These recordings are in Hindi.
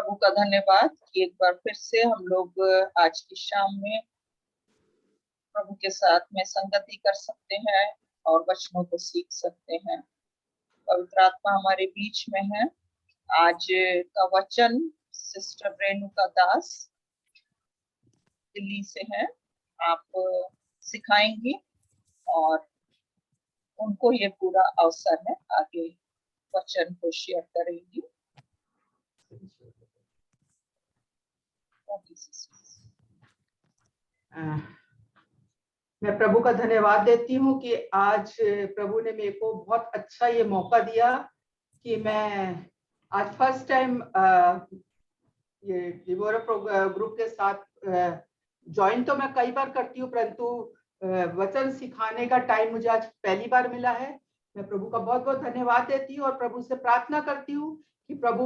प्रभु का धन्यवाद कि एक बार फिर से हम लोग आज की शाम में प्रभु के साथ में संगति कर सकते हैं और वचनों को सीख सकते हैं। पवित्र आत्मा हमारे बीच में है। आज का वचन सिस्टर रेणुका दास दिल्ली से है, आप सिखाएंगी और उनको ये पूरा अवसर है, आगे वचन को शेयर करेंगी। मैं प्रभु का धन्यवाद देती हूँ कि आज प्रभु ने मेरे को बहुत अच्छा ये मौका दिया कि मैं आज फर्स्ट टाइम ये डिवोरा ग्रुप के साथ ज्वाइन तो मैं कई बार करती हूँ, परंतु वचन सिखाने का टाइम मुझे आज पहली बार मिला है। मैं प्रभु का बहुत बहुत धन्यवाद देती हूँ और प्रभु से प्रार्थना करती हूँ कि प्रभु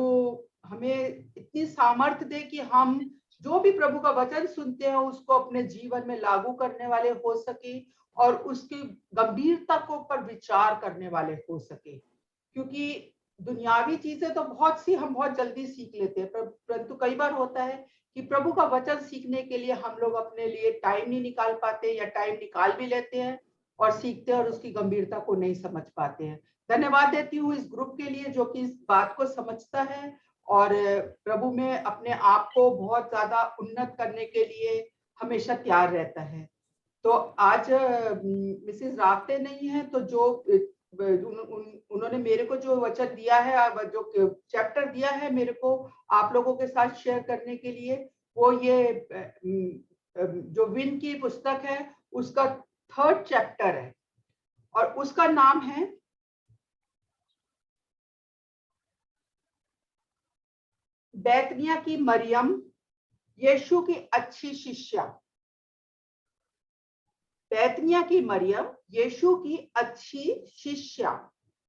हमें इतनी सामर्थ्य दे कि हम जो भी प्रभु का वचन सुनते हैं उसको अपने जीवन में लागू करने वाले हो सके और उसकी गंभीरता को पर विचार करने वाले हो सके। क्योंकि दुनियावी चीजें तो बहुत सी हम बहुत जल्दी सीख लेते हैं, परंतु कई बार होता है कि प्रभु का वचन सीखने के लिए हम लोग अपने लिए टाइम नहीं निकाल पाते या टाइम निकाल भी लेते हैं और सीखते हैं और उसकी गंभीरता को नहीं समझ पाते हैं। धन्यवाद देती हूँ इस ग्रुप के लिए जो कि इस बात को समझता है और प्रभु में अपने आप को बहुत ज्यादा उन्नत करने के लिए हमेशा तैयार रहता है। तो आज मिसेस राफ्ते नहीं है, तो जो उन्होंने मेरे को जो वचन दिया है, जो चैप्टर दिया है मेरे को आप लोगों के साथ शेयर करने के लिए, वो ये जो विन की पुस्तक है उसका 3rd चैप्टर है और उसका नाम है बैतनिया की मरियम, यीशु की अच्छी शिष्या। बैतनिया की मरियम, यीशु की अच्छी शिष्या,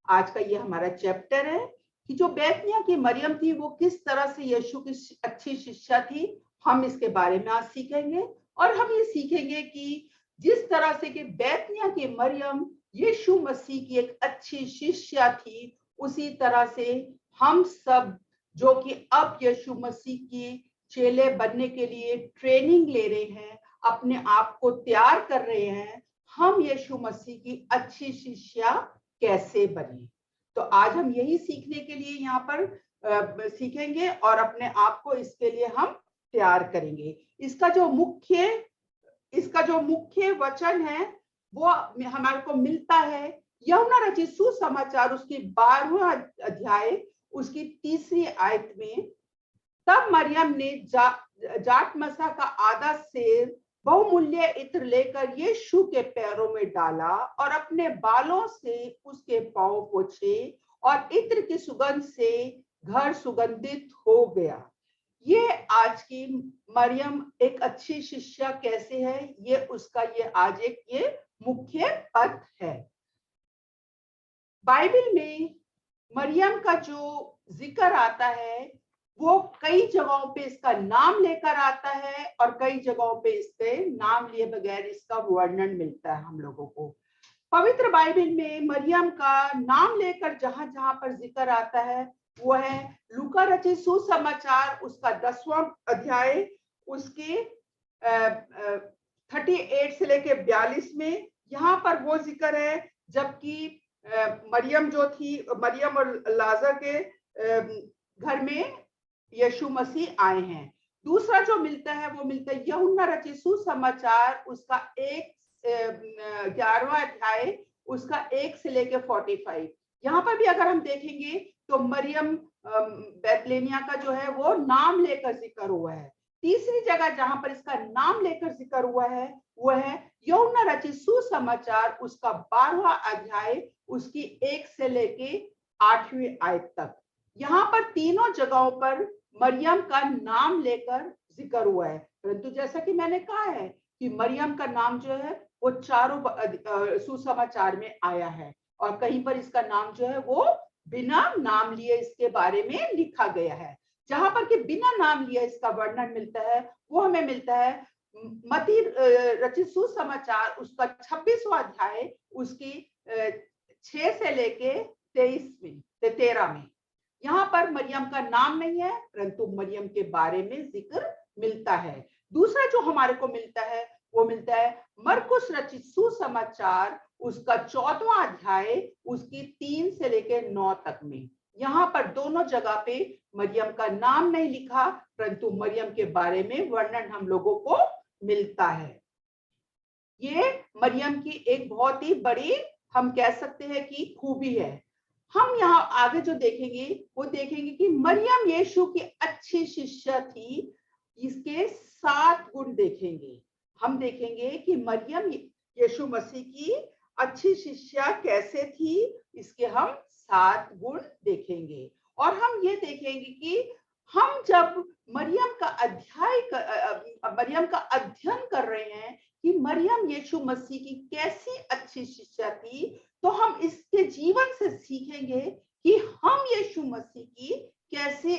आज का ये हमारा चैप्टर है कि जो बैतनिया की मरियम थी वो किस तरह से यीशु की अच्छी शिष्या थी। हम इसके बारे में आज सीखेंगे और हम ये सीखेंगे कि जिस तरह से कि बैतनिया की मरियम यीशु मसीह की एक अच्छी शिष्या थी, उसी तरह से हम सब जो कि अब यीशु मसीह की चेले बनने के लिए ट्रेनिंग ले रहे हैं, अपने आप को तैयार कर रहे हैं, हम यीशु मसीह की अच्छी शिष्या कैसे बने। तो आज हम यही सीखने के लिए यहाँ पर सीखेंगे और अपने आप को इसके लिए हम तैयार करेंगे। इसका जो मुख्य वचन है वो हमारे को मिलता है यूहन्ना रचित सुसमाचार उसकी 12वां अध्याय उसकी 3री आयत में। तब मरियम ने जाट मसा का आधा सेर बहुमूल्य इत्र लेकर यीशु के पैरों में डाला और अपने बालों से उसके पांव पोंछे और इत्र की सुगंध से घर सुगंधित हो गया। ये आज की मरियम एक अच्छी शिष्या कैसे है, ये उसका ये आज एक ये मुख्य पद है। बाइबल में मरियम का जो जिक्र आता है वो कई जगहों पे इसका नाम लेकर आता है और कई जगहों पे इसके नाम लिए बगैर इसका वर्णन मिलता है हम लोगों को। पवित्र बाइबल में मरियम का नाम लेकर जहां जहां पर जिक्र आता है वो है लूका रचित सुसमाचार उसका 10वां अध्याय उसके 38 से लेके 42 में। यहाँ पर वो जिक्र है जबकि मरियम जो थी, मरियम और लाजर के घर में यीशु मसीह आए हैं। दूसरा जो मिलता है वो मिलता है यूहन्ना रचित सुसमाचार उसका 11वां अध्याय उसका 1 से लेके 45। यहाँ पर भी अगर हम देखेंगे तो मरियम बैतलेनिया का जो है वो नाम लेकर जिक्र हुआ है। तीसरी जगह जहां पर इसका नाम लेकर जिक्र हुआ है वो है यूहन्ना रचित सुसमाचार उसका 12वां अध्याय उसकी 1 से लेके 8वीं आयत तक। यहाँ पर तीनों जगहों पर मरियम का नाम लेकर जिक्र हुआ है, परंतु जैसा कि मैंने कहा है कि मरियम का नाम जो है वो चारों सुसमाचार में आया है और कहीं पर इसका नाम जो है वो बिना नाम लिए इसके बारे में लिखा गया है। जहां पर कि बिना नाम लिए इसका वर्णन मिलता है वो हमें मिलता है मत्ती रचित सुसमाचार उसका 26वां अध्याय उसकी 6 से लेके 13 में। यहाँ पर मरियम का नाम नहीं है, परंतु मरियम के बारे में जिक्र मिलता है। दूसरा जो हमारे को मिलता है वो मिलता है मरकुस रचित सुसमाचार, उसका 14वां अध्याय, उसकी 3 से लेकर 9 तक में। यहाँ पर दोनों जगह पे मरियम का नाम नहीं लिखा, परंतु मरियम के बारे में वर्णन हम लोगों को मिलता है। ये मरियम की एक बहुत ही बड़ी, हम कह सकते हैं कि खूबी है। हम यहाँ आगे जो देखेंगे वो देखेंगे कि मरियम यीशु की अच्छी शिष्या थी। इसके 7 गुण देखेंगे। हम देखेंगे कि मरियम यीशु मसीह की अच्छी शिष्या कैसे थी, इसके हम 7 गुण देखेंगे। और हम ये देखेंगे कि हम जब मरियम का अध्ययन कर रहे हैं कि मरियम यीशु मसीह की कैसी अच्छी शिष्या थी, तो हम इसके जीवन से सीखेंगे कि हम यीशु मसीह की कैसे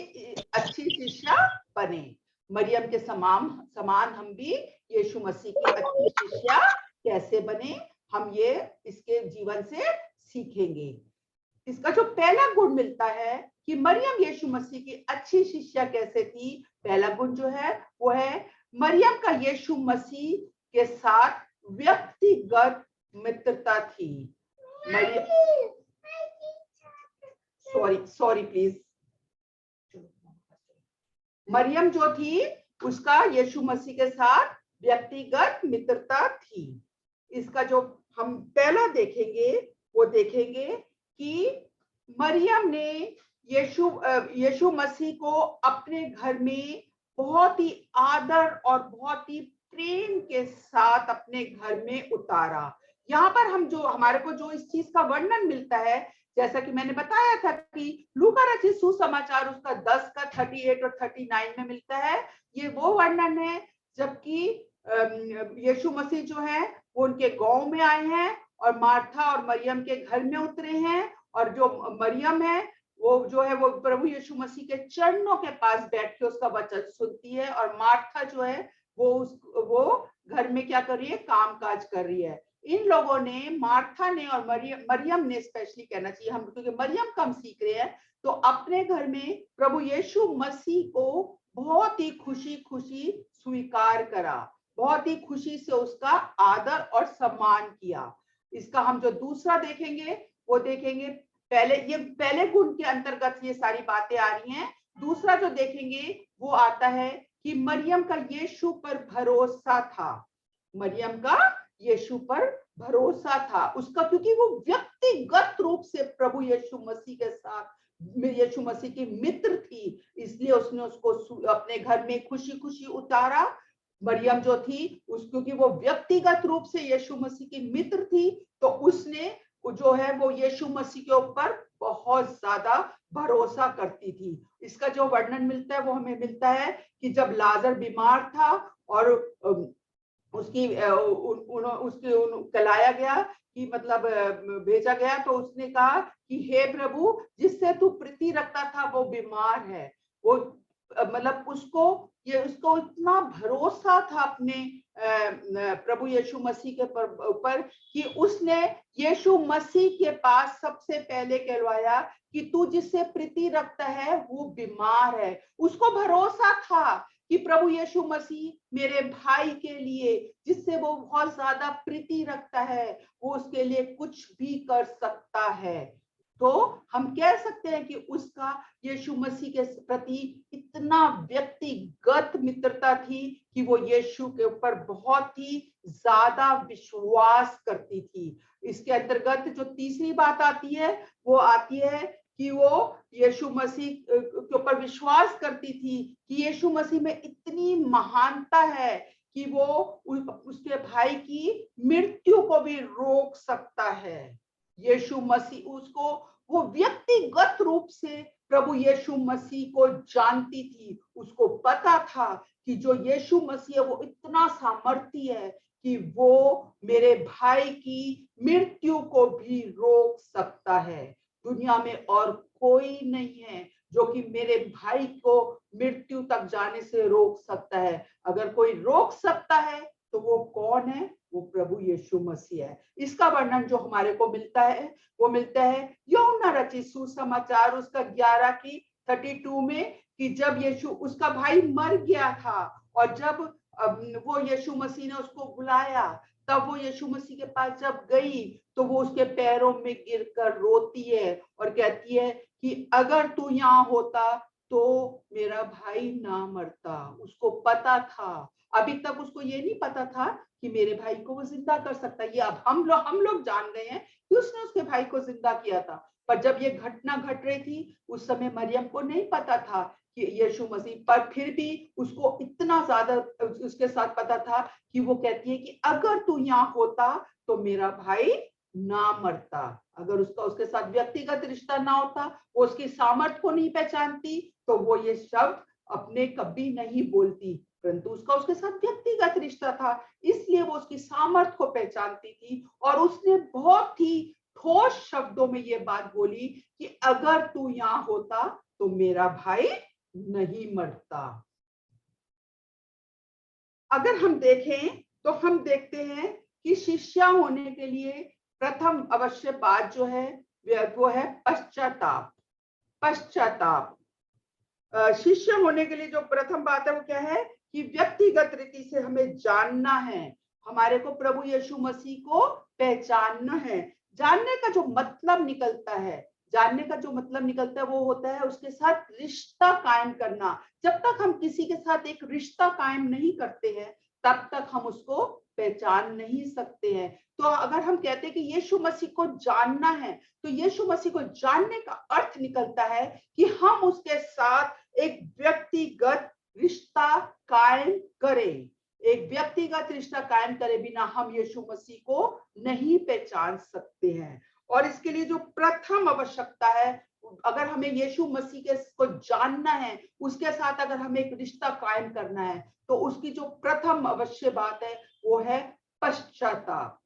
अच्छी शिष्या बने। मरियम के समान हम भी यीशु मसीह की अच्छी शिष्या कैसे बने, हम ये इसके जीवन से सीखेंगे। इसका जो पहला गुण मिलता है कि मरियम यीशु मसीह की अच्छी शिष्या कैसे थी, पहला गुण जो है वो है मरियम का यीशु मसीह के साथ व्यक्तिगत मित्रता थी। Sorry please. मरियम जो थी उसका यीशु मसीह के साथ व्यक्तिगत मित्रता थी। इसका जो हम पहला देखेंगे वो देखेंगे कि मरियम ने यीशु मसीह को अपने घर में बहुत ही आदर और बहुत ही प्रेम के साथ अपने घर में उतारा। यहाँ पर हमारे को जो इस चीज का वर्णन मिलता है, जैसा कि मैंने बताया था कि लूका रचित सुसमाचार उसका 10 का 38 और 39 में मिलता है। ये वो वर्णन है जबकि यीशु मसीह जो है वो उनके गांव में आए हैं और मार्था और मरियम के घर में उतरे हैं, और जो मरियम है वो जो है वो प्रभु यीशु मसीह के चरणों के पास बैठ के उसका वचन सुनती है, और मार्था जो है वो घर में क्या कर रही है, काम काज कर रही है। इन लोगों ने, मार्था ने और मरियम ने स्पेशली कहना चाहिए हम, क्योंकि मरियम कम सीख रहे हैं, तो अपने घर में प्रभु यीशु मसीह को बहुत ही खुशी खुशी स्वीकार करा, बहुत ही खुशी से उसका आदर और सम्मान किया। इसका हम जो दूसरा देखेंगे वो देखेंगे, पहले गुण के अंतर्गत ये सारी बातें आ रही हैं। दूसरा जो देखेंगे वो आता है कि मरियम का यीशु पर भरोसा था। मरियम का यीशु पर भरोसा था उसका, क्योंकि वो व्यक्तिगत रूप से प्रभु यीशु मसीह के साथ, यीशु मसीह की मित्र थी, इसलिए उसने उसको अपने घर में खुशी खुशी उतारा। मरियम जो थी क्योंकि वो व्यक्तिगत रूप से यीशु मसीह की मित्र थी, तो उसने जो है वो यीशु मसीह के ऊपर बहुत ज्यादा भरोसा करती थी। इसका जो वर्णन मिलता है वो हमें मिलता है कि जब लाजर बीमार था और उसकी कलाया गया कि मतलब भेजा गया, तो उसने कहा कि हे प्रभु, जिससे तू प्रीति रखता था वो बीमार है। वो मतलब उसको इतना भरोसा था अपने प्रभु यीशु मसीह के ऊपर कि उसने यीशु मसीह के पास सबसे पहले कहलवाया कि तू जिससे प्रीति रखता है वो बीमार है। उसको भरोसा था कि प्रभु यीशु मसीह मेरे भाई के लिए, जिससे वो बहुत ज्यादा प्रीति रखता है, वो उसके लिए कुछ भी कर सकता है। तो हम कह सकते हैं कि उसका यीशु मसीह के प्रति इतना व्यक्तिगत मित्रता थी कि वो यीशु के ऊपर बहुत ही ज्यादा विश्वास करती थी। इसके अंतर्गत जो तीसरी बात आती है वो आती है कि वो यीशु मसीह के ऊपर विश्वास करती थी कि यीशु मसीह में इतनी महानता है कि वो उसके भाई की मृत्यु को भी रोक सकता है। यीशु मसीह उसको, वो व्यक्तिगत रूप से प्रभु यीशु मसीह को जानती थी। उसको पता था कि जो यीशु मसीह है वो इतना सामर्थी है कि वो मेरे भाई की मृत्यु को भी रोक सकता है। दुनिया में और कोई नहीं है जो कि मेरे भाई को मृत्यु तक जाने से रोक सकता है। अगर कोई रोक सकता है तो वो कौन है? वो प्रभु यीशु मसीह है। इसका वर्णन जो हमारे को मिलता है वो मिलता है यूहन्ना रचित सुसमाचार उसका 11 की 32 में, कि जब यीशु उसका भाई मर गया था और जब वो यीशु मसीह ने उसको बुलाया, तब वो यीशु मसीह के पास जब गई तो वो उसके पैरों में गिरकर रोती है और कहती है कि अगर तू यहाँ होता तो मेरा भाई ना मरता। उसको पता था, अभी तक उसको ये नहीं पता था कि मेरे भाई को वो जिंदा कर सकता है। ये अब हम लोग जान गए हैं कि उसने उसके भाई को जिंदा किया था, पर जब ये घटना घट रही थी उस समय मरियम को नहीं पता था कि यीशु मसीह, पर फिर भी उसको इतना ज्यादा उसके साथ पता था कि वो कहती है कि अगर तू यहाँ होता तो मेरा भाई ना मरता। अगर उसका उसके साथ व्यक्तिगत रिश्ता ना होता, वो उसकी सामर्थ्य को नहीं पहचानती, तो वो ये शब्द अपने कभी नहीं बोलती, परंतु उसका उसके साथ व्यक्तिगत रिश्ता था, इसलिए वो उसकी सामर्थ्य को पहचानती थी और उसने बहुत ही ठोस शब्दों में ये बात बोली कि अगर तू यहाँ होता तो मेरा भाई नहीं मरता। अगर हम देखें तो हम देखते हैं कि शिष्या होने के लिए प्रथम अवश्य बात जो है वो है पश्चाताप। पश्चाताप शिष्य होने के लिए जो प्रथम बात है वो क्या है कि व्यक्तिगत रीति से हमें जानना है, हमारे को प्रभु यीशु मसीह को पहचानना है। जानने का जो मतलब निकलता है, जानने का जो मतलब निकलता है वो होता है उसके साथ रिश्ता कायम करना। जब तक हम किसी के साथ एक रिश्ता कायम नहीं करते हैं तब तक हम उसको पहचान नहीं सकते हैं। तो अगर हम कहते हैं कि यीशु मसीह को जानना है, तो यीशु मसीह को जानने का अर्थ निकलता है कि हम उसके साथ एक व्यक्तिगत रिश्ता कायम करें। एक व्यक्तिगत रिश्ता कायम करे बिना हम यीशु मसीह को नहीं पहचान सकते हैं। और इसके लिए जो प्रथम आवश्यकता है, अगर हमें यीशु मसीह के को जानना है, उसके साथ अगर हमें एक रिश्ता कायम करना है, तो उसकी जो प्रथम अवश्य बात है वो है पश्चाताप।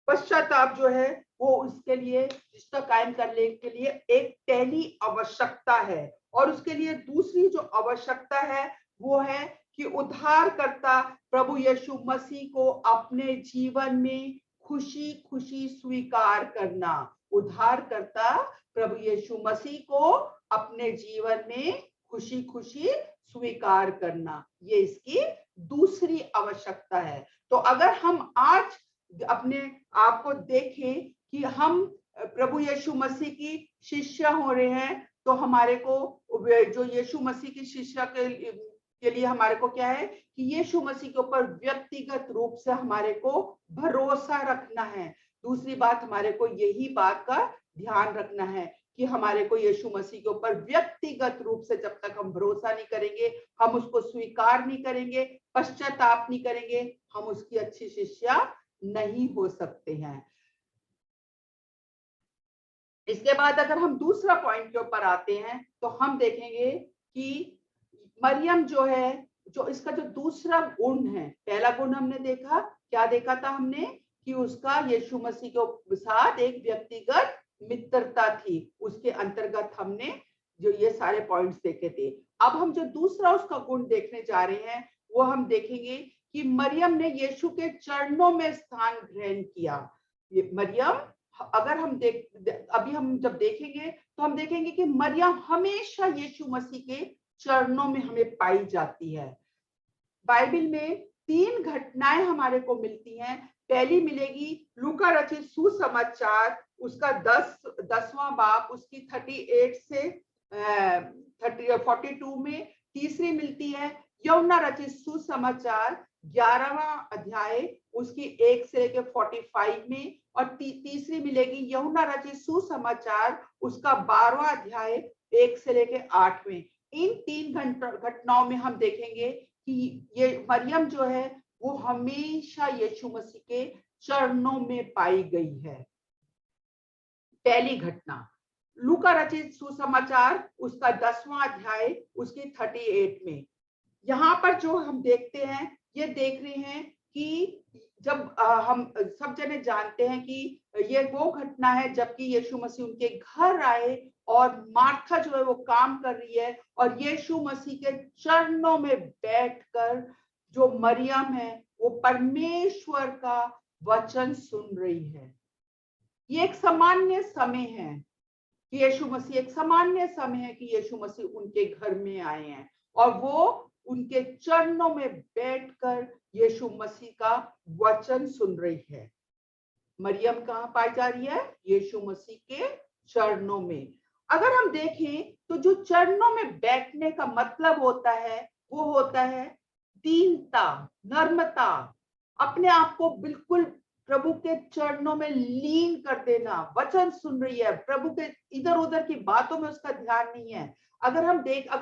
पश्चाताप जो है वो उसके लिए रिश्ता कायम करने के लिए एक पहली आवश्यकता है। और उसके लिए दूसरी जो आवश्यकता है वो है कि उद्धारकर्ता प्रभु यीशु मसीह को अपने जीवन में खुशी खुशी स्वीकार करना। उद्धारकर्ता प्रभु यीशु मसीह को अपने जीवन में खुशी खुशी स्वीकार करना, ये इसकी दूसरी आवश्यकता है। तो अगर हम आज अपने आप को देखें कि हम प्रभु यीशु मसीह की शिष्य हो रहे हैं, तो हमारे को जो यीशु मसीह की शिष्य के लिए हमारे को क्या है कि यीशु मसीह के ऊपर व्यक्तिगत रूप से हमारे को भरोसा रखना है। दूसरी बात, हमारे को यही बात का ध्यान रखना है कि हमारे को यीशु मसीह के ऊपर व्यक्तिगत रूप से जब तक हम भरोसा नहीं करेंगे, हम उसको स्वीकार नहीं करेंगे, पश्चाताप नहीं करेंगे, हम उसकी अच्छी शिष्या नहीं हो सकते हैं। इसके बाद अगर हम दूसरा पॉइंट के ऊपर आते हैं तो हम देखेंगे कि मरियम जो है, जो इसका जो दूसरा गुण है, पहला गुण हमने देखा, क्या देखा था हमने कि उसका यीशु मसीह के साथ एक व्यक्तिगत मित्रता थी, उसके अंतर्गत हमने जो ये सारे पॉइंट्स देखे थे। अब हम जो दूसरा उसका गुण देखने जा रहे हैं वो हम देखेंगे कि मरियम ने यीशु के चरणों में स्थान ग्रहण किया। ये मरियम, अगर हम अभी हम जब देखेंगे तो हम देखेंगे कि मरियम हमेशा यीशु मसीह के चरणों में हमें पाई जाती है। बाइबल में 3 घटनाएं हमारे को मिलती हैं। पहली मिलेगी लूका रचित सुसमाचार उसका 10वां बाब उसकी 38 से 42 में। तीसरी मिलती है यूहन्ना रचित सुसमाचार 11वां अध्याय उसकी 1 से लेकर 45 में। और तीसरी मिलेगी यूहन्ना रचित सुसमाचार उसका 12वां अध्याय 1 से लेकर 8 में। इन 3 घटनाओं में हम देखेंगे कि ये मरियम जो है वो हमेशा यीशु मसीह के चरणों में पाई गई है। पहली घटना लूका रचित सुसमाचार उसका 10वां अध्याय उसकी 38 में। यहाँ पर जो हम देखते हैं, ये देख रहे हैं कि जब हम सब जने जानते हैं कि ये वो घटना है जबकि यीशु मसीह उनके घर आए और मार्था जो है वो काम कर रही है और यीशु मसीह के चरणों में बैठकर जो मरियम है वो परमेश्वर का वचन सुन रही है। ये एक सामान्य समय है कि यीशु मसीह, एक सामान्य समय है कि यीशु मसीह उनके घर में आए हैं और वो उनके चरणों में बैठकर यीशु मसीह का वचन सुन रही है। मरियम कहाँ पाई जा रही है? यीशु मसीह के चरणों में। अगर हम देखें तो जो चरणों में बैठने का मतलब होता है वो होता है दीनता, नम्रता, अपने आप को बिल्कुल प्रभु के चरणों में लीन कर देना। वचन सुन रही है, प्रभु के इधर उधर की बातों में उसका ध्यान नहीं है। अगर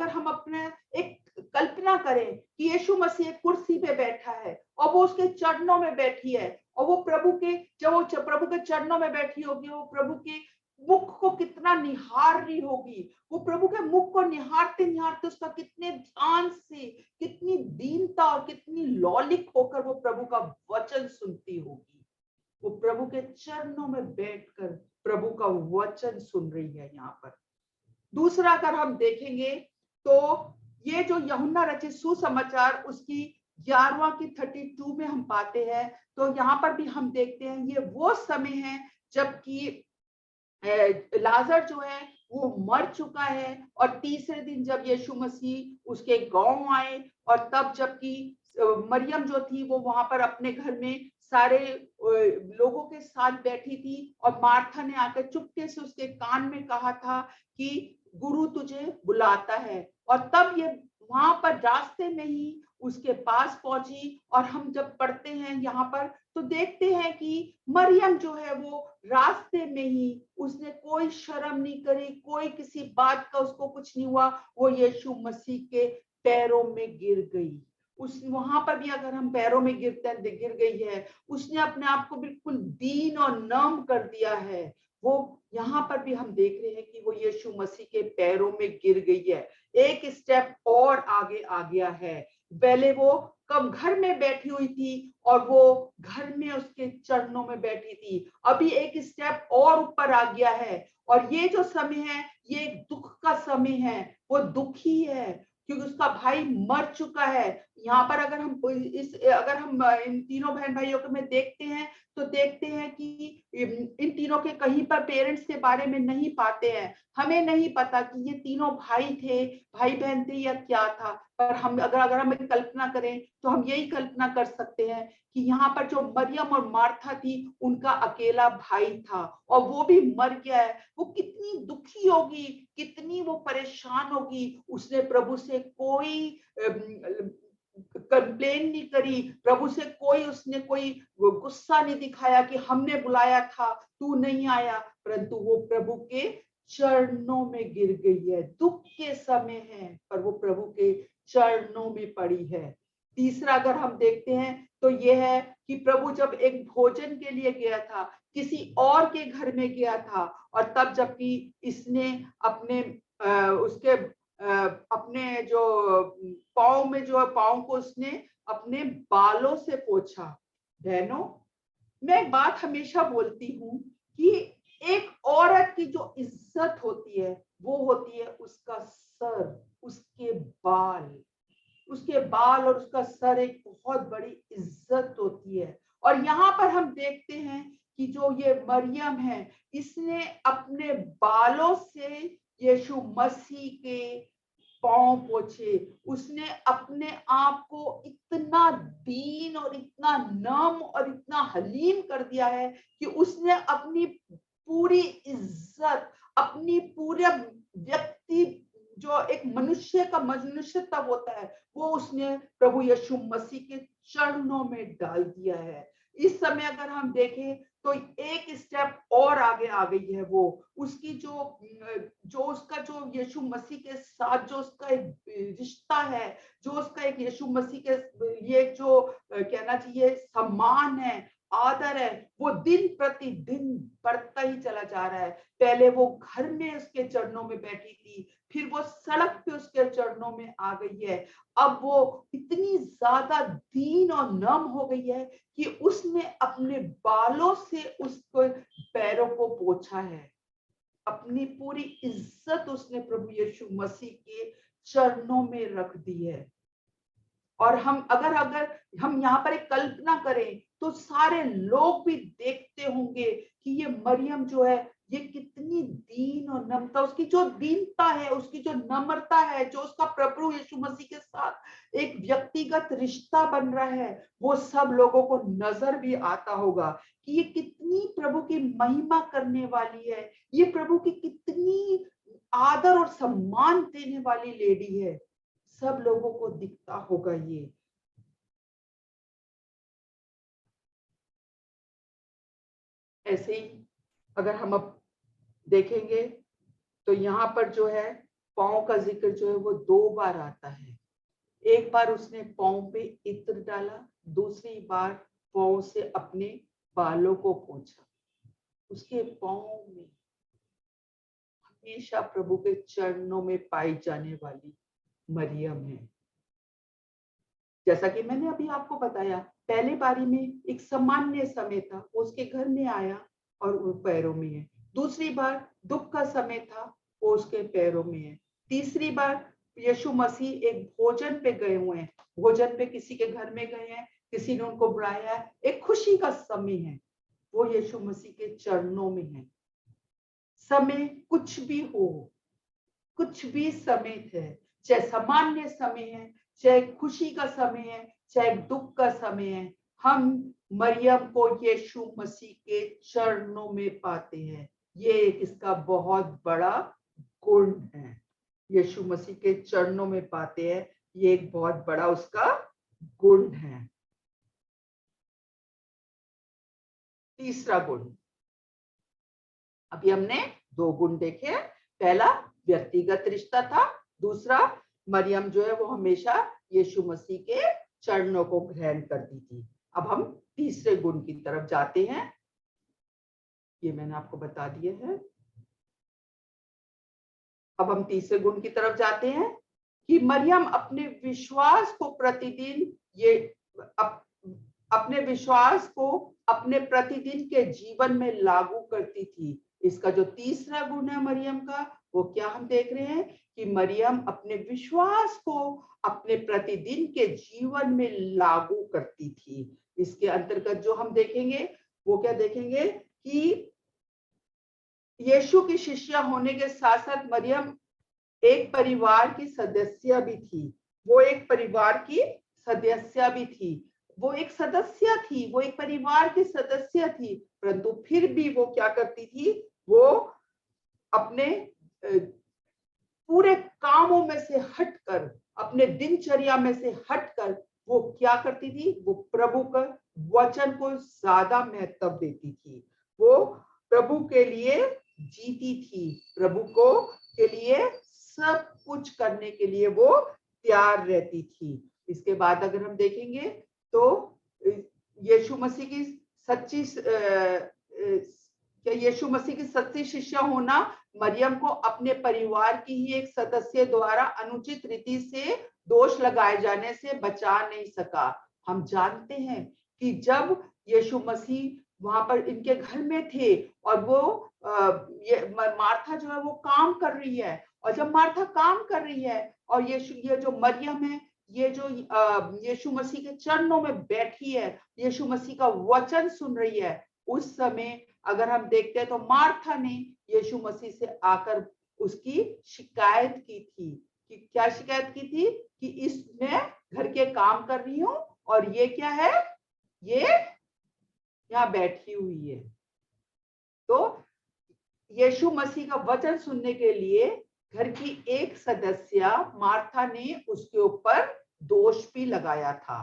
हम अपने एक कल्पना करें कि यीशु मसीह एक कुर्सी पे बैठा है और वो उसके चरणों में बैठी है और वो प्रभु के, जब वो प्रभु के चरणों में बैठी होगी, वो प्रभु के मुख को कितना निहार रही होगी। वो प्रभु के मुख को निहारते निहारते उसका कितने ध्यान से, कितनी दीनता और कितनी लौलिक होकर वो प्रभु का वचन सुनती होगी। वो प्रभु के चरणों में बैठकर प्रभु का वचन सुन रही है। यहाँ पर दूसरा अगर हम देखेंगे तो ये जो यूहन्ना रचित सुसमाचार उसकी 11वां की 32 में हम पाते हैं, तो यहाँ पर भी हम देखते हैं ये वो समय है जबकि लाजर जो है वो मर चुका है और तीसरे दिन जब यीशु मसीह उसके गांव आए और तब जबकि मरियम जो थी वो वहां पर अपने घर में सारे लोगों के साथ बैठी थी और मार्था ने आकर चुपके से उसके कान में कहा था कि गुरु तुझे बुलाता है। और तब ये वहां पर रास्ते में ही उसके पास पहुंची और हम जब पढ़ते हैं यहाँ पर तो देखते हैं कि मरियम जो है वो रास्ते में ही, उसने कोई शर्म नहीं करी, कोई किसी बात का उसको कुछ नहीं हुआ, वो यीशु मसीह के पैरों में गिर गई। उस वहां पर भी अगर हम पैरों में गिर गई है, उसने अपने आप को बिल्कुल दीन और नम्र कर दिया है। वो यहाँ पर भी हम देख रहे हैं कि वो यीशु मसीह के पैरों में गिर गई है, एक स्टेप और आगे आ गया है। पहले वो कब घर में बैठी हुई थी और वो घर में उसके चरणों में बैठी थी, अभी एक स्टेप और ऊपर आ गया है। और ये जो समय है ये एक दुख का समय है, वो दुखी है क्योंकि उसका भाई मर चुका है। यहाँ पर अगर हम इन तीनों बहन भाइयों को में देखते हैं तो देखते हैं कि इन तीनों के कहीं पर पेरेंट्स के बारे में नहीं पाते हैं। हमें नहीं पता कि ये तीनों भाई थे, भाई बहन थे या क्या था, पर हम अगर हम कल्पना करें तो हम यही कल्पना कर सकते हैं कि यहाँ पर जो मरियम और मार्था थी उनका अकेला भाई था और वो भी मर गया है। वो कितनी दुखी होगी, कितनी वो परेशान होगी। उसने प्रभु से कोई कंप्लेन नहीं करी, प्रभु से उसने कोई गुस्सा नहीं दिखाया कि हमने बुलाया था तू नहीं आया, परंतु वो प्रभु के चरणों में गिर गई है। दुख के समय है पर वो प्रभु के चरणों में पड़ी है। तीसरा अगर हम देखते हैं तो यह है कि प्रभु जब एक भोजन के लिए गया था, किसी और के घर में गया था और तब जबकि इसने अपने जो पाँव में जो पाँव को उसने अपने बालों से पोंछा। बहनों, मैं एक बात हमेशा बोलती हूँ कि एक औरत की जो इज्जत होती है वो होती है उसका सर, उसके बाल और उसका सर एक बहुत बड़ी इज्जत होती है। और यहाँ पर हम देखते हैं कि जो ये मरियम है इसने अपने बालों से यीशु मसीह के पांव पोछे। उसने अपने आप को इतना दीन और इतना नम और इतना हलीम कर दिया है कि उसने अपनी पूरी इज्जत, अपनी पूरे व्यक्ति जो एक मनुष्य का मनुष्यत्व होता है वो उसने प्रभु यीशु मसीह के चरणों में डाल दिया है। इस समय अगर हम देखें तो एक स्टेप और आगे आ गई है। वो उसकी जो उसका जो यीशु मसीह के साथ जो उसका एक रिश्ता है, जो उसका एक यीशु मसीह के ये जो कहना चाहिए सम्मान है, आदर है, वो दिन प्रतिदिन बढ़ता ही चला जा रहा है। पहले वो घर में उसके चरणों में बैठी थी, फिर वो सड़क पे उसके चरणों में आ गई है। अब वो इतनी ज्यादा दीन और नम हो गई है कि उसने अपने बालों से उसको पैरों को पोंछा है। अपनी पूरी इज्जत उसने प्रभु यीशु मसीह के चरणों में रख दी है। और हम अगर हम यहाँ पर एक कल्पना करें तो सारे लोग भी देखते होंगे कि ये मरियम जो है ये कितनी दीन और नम्रता, उसकी जो दीनता है, उसकी जो नम्रता है, जो उसका प्रभु यीशु मसीह के साथ एक व्यक्तिगत रिश्ता बन रहा है, वो सब लोगों को नजर भी आता होगा कि ये कितनी प्रभु की महिमा करने वाली है, ये प्रभु की कितनी आदर और सम्मान देने वाली लेडी है। सब लोगों को दिखता होगा ये। ऐसे ही अगर हम अब देखेंगे तो यहाँ पर जो है पांव का जिक्र जो है वो 2 बार आता है। एक बार उसने पांव पे इत्र डाला, दूसरी बार पांव से अपने बालों को पोंछा। उसके पांव में हमेशा प्रभु के चरणों में पाई जाने वाली मरियम है। जैसा कि मैंने अभी आपको बताया, पहले बारी में एक सामान्य समय था, उसके घर में आया और वो पैरों में है। दूसरी बार दुख का समय था, वो उसके पैरों में है। तीसरी बार यीशु मसीह एक भोजन पे गए हुए हैं, भोजन पे किसी के घर में गए हैं, किसी ने उनको बुलाया है, एक खुशी का समय है, वो यीशु मसीह के चरणों में है। समय कुछ भी हो, कुछ भी समय है, चाहे सामान्य समय है, चाहे खुशी का समय है, चाहे दुख का समय है, हम मरियम को यीशु मसीह के चरणों में पाते हैं। ये एक इसका बहुत बड़ा गुण है, यीशु मसीह के चरणों में पाते हैं, ये एक बहुत बड़ा उसका गुण है। तीसरा गुण, अभी हमने 2 गुण देखे। पहला व्यक्तिगत रिश्ता था, दूसरा मरियम जो है वो हमेशा यीशु मसीह के चरणों को ग्रहण करती थी। अब हम तीसरे गुण की तरफ जाते हैं, ये मैंने आपको बता दिया है। अब हम तीसरे गुण की तरफ जाते हैं कि मरियम अपने विश्वास को प्रतिदिन अपने विश्वास को अपने प्रतिदिन के जीवन में लागू करती थी। इसका जो तीसरा गुण है मरियम का, वो क्या हम देख रहे हैं कि मरियम अपने विश्वास को अपने प्रतिदिन के जीवन में लागू करती थी। इसके अंतर्गत जो हम देखेंगे वो क्या देखेंगे कि यीशु की शिष्या होने के साथ साथ मरियम एक परिवार की सदस्य भी थी। वो एक परिवार की सदस्य भी थी, वो एक सदस्य थी, वो एक परिवार की सदस्य थी, परंतु फिर भी वो क्या करती थी, वो अपने पूरे कामों में से हटकर, अपने दिनचर्या में से हटकर वो क्या करती थी, वो प्रभु का वचन को ज्यादा महत्व देती थी। वो प्रभु के लिए जीती थी, प्रभु को के लिए सब कुछ करने के लिए वो तैयार रहती थी। इसके बाद अगर हम देखेंगे तो यीशु मसीह की सच्ची क्या यीशु मसीह की सच्ची शिष्या होना मरियम को अपने परिवार की ही एक सदस्य द्वारा अनुचित रीति से दोष लगाए जाने से बचा नहीं सका। हम जानते हैं कि जब यीशु मसीह वहां पर इनके घर में थे और वो ये मार्था जो है वो काम कर रही है, और जब मार्था काम कर रही है और ये जो मरियम है, ये जो यीशु मसीह के चरणों में बैठी है, यीशु मसीह का वचन सुन रही है, उस समय अगर हम देखते हैं तो मार्था ने यीशु मसीह से आकर उसकी शिकायत की थी। कि क्या शिकायत की थी कि मैं घर के काम कर रही हूं और ये क्या है, ये यहाँ बैठी हुई है। तो यीशु मसीह का वचन सुनने के लिए घर की एक सदस्य मार्था ने उसके ऊपर दोष भी लगाया था।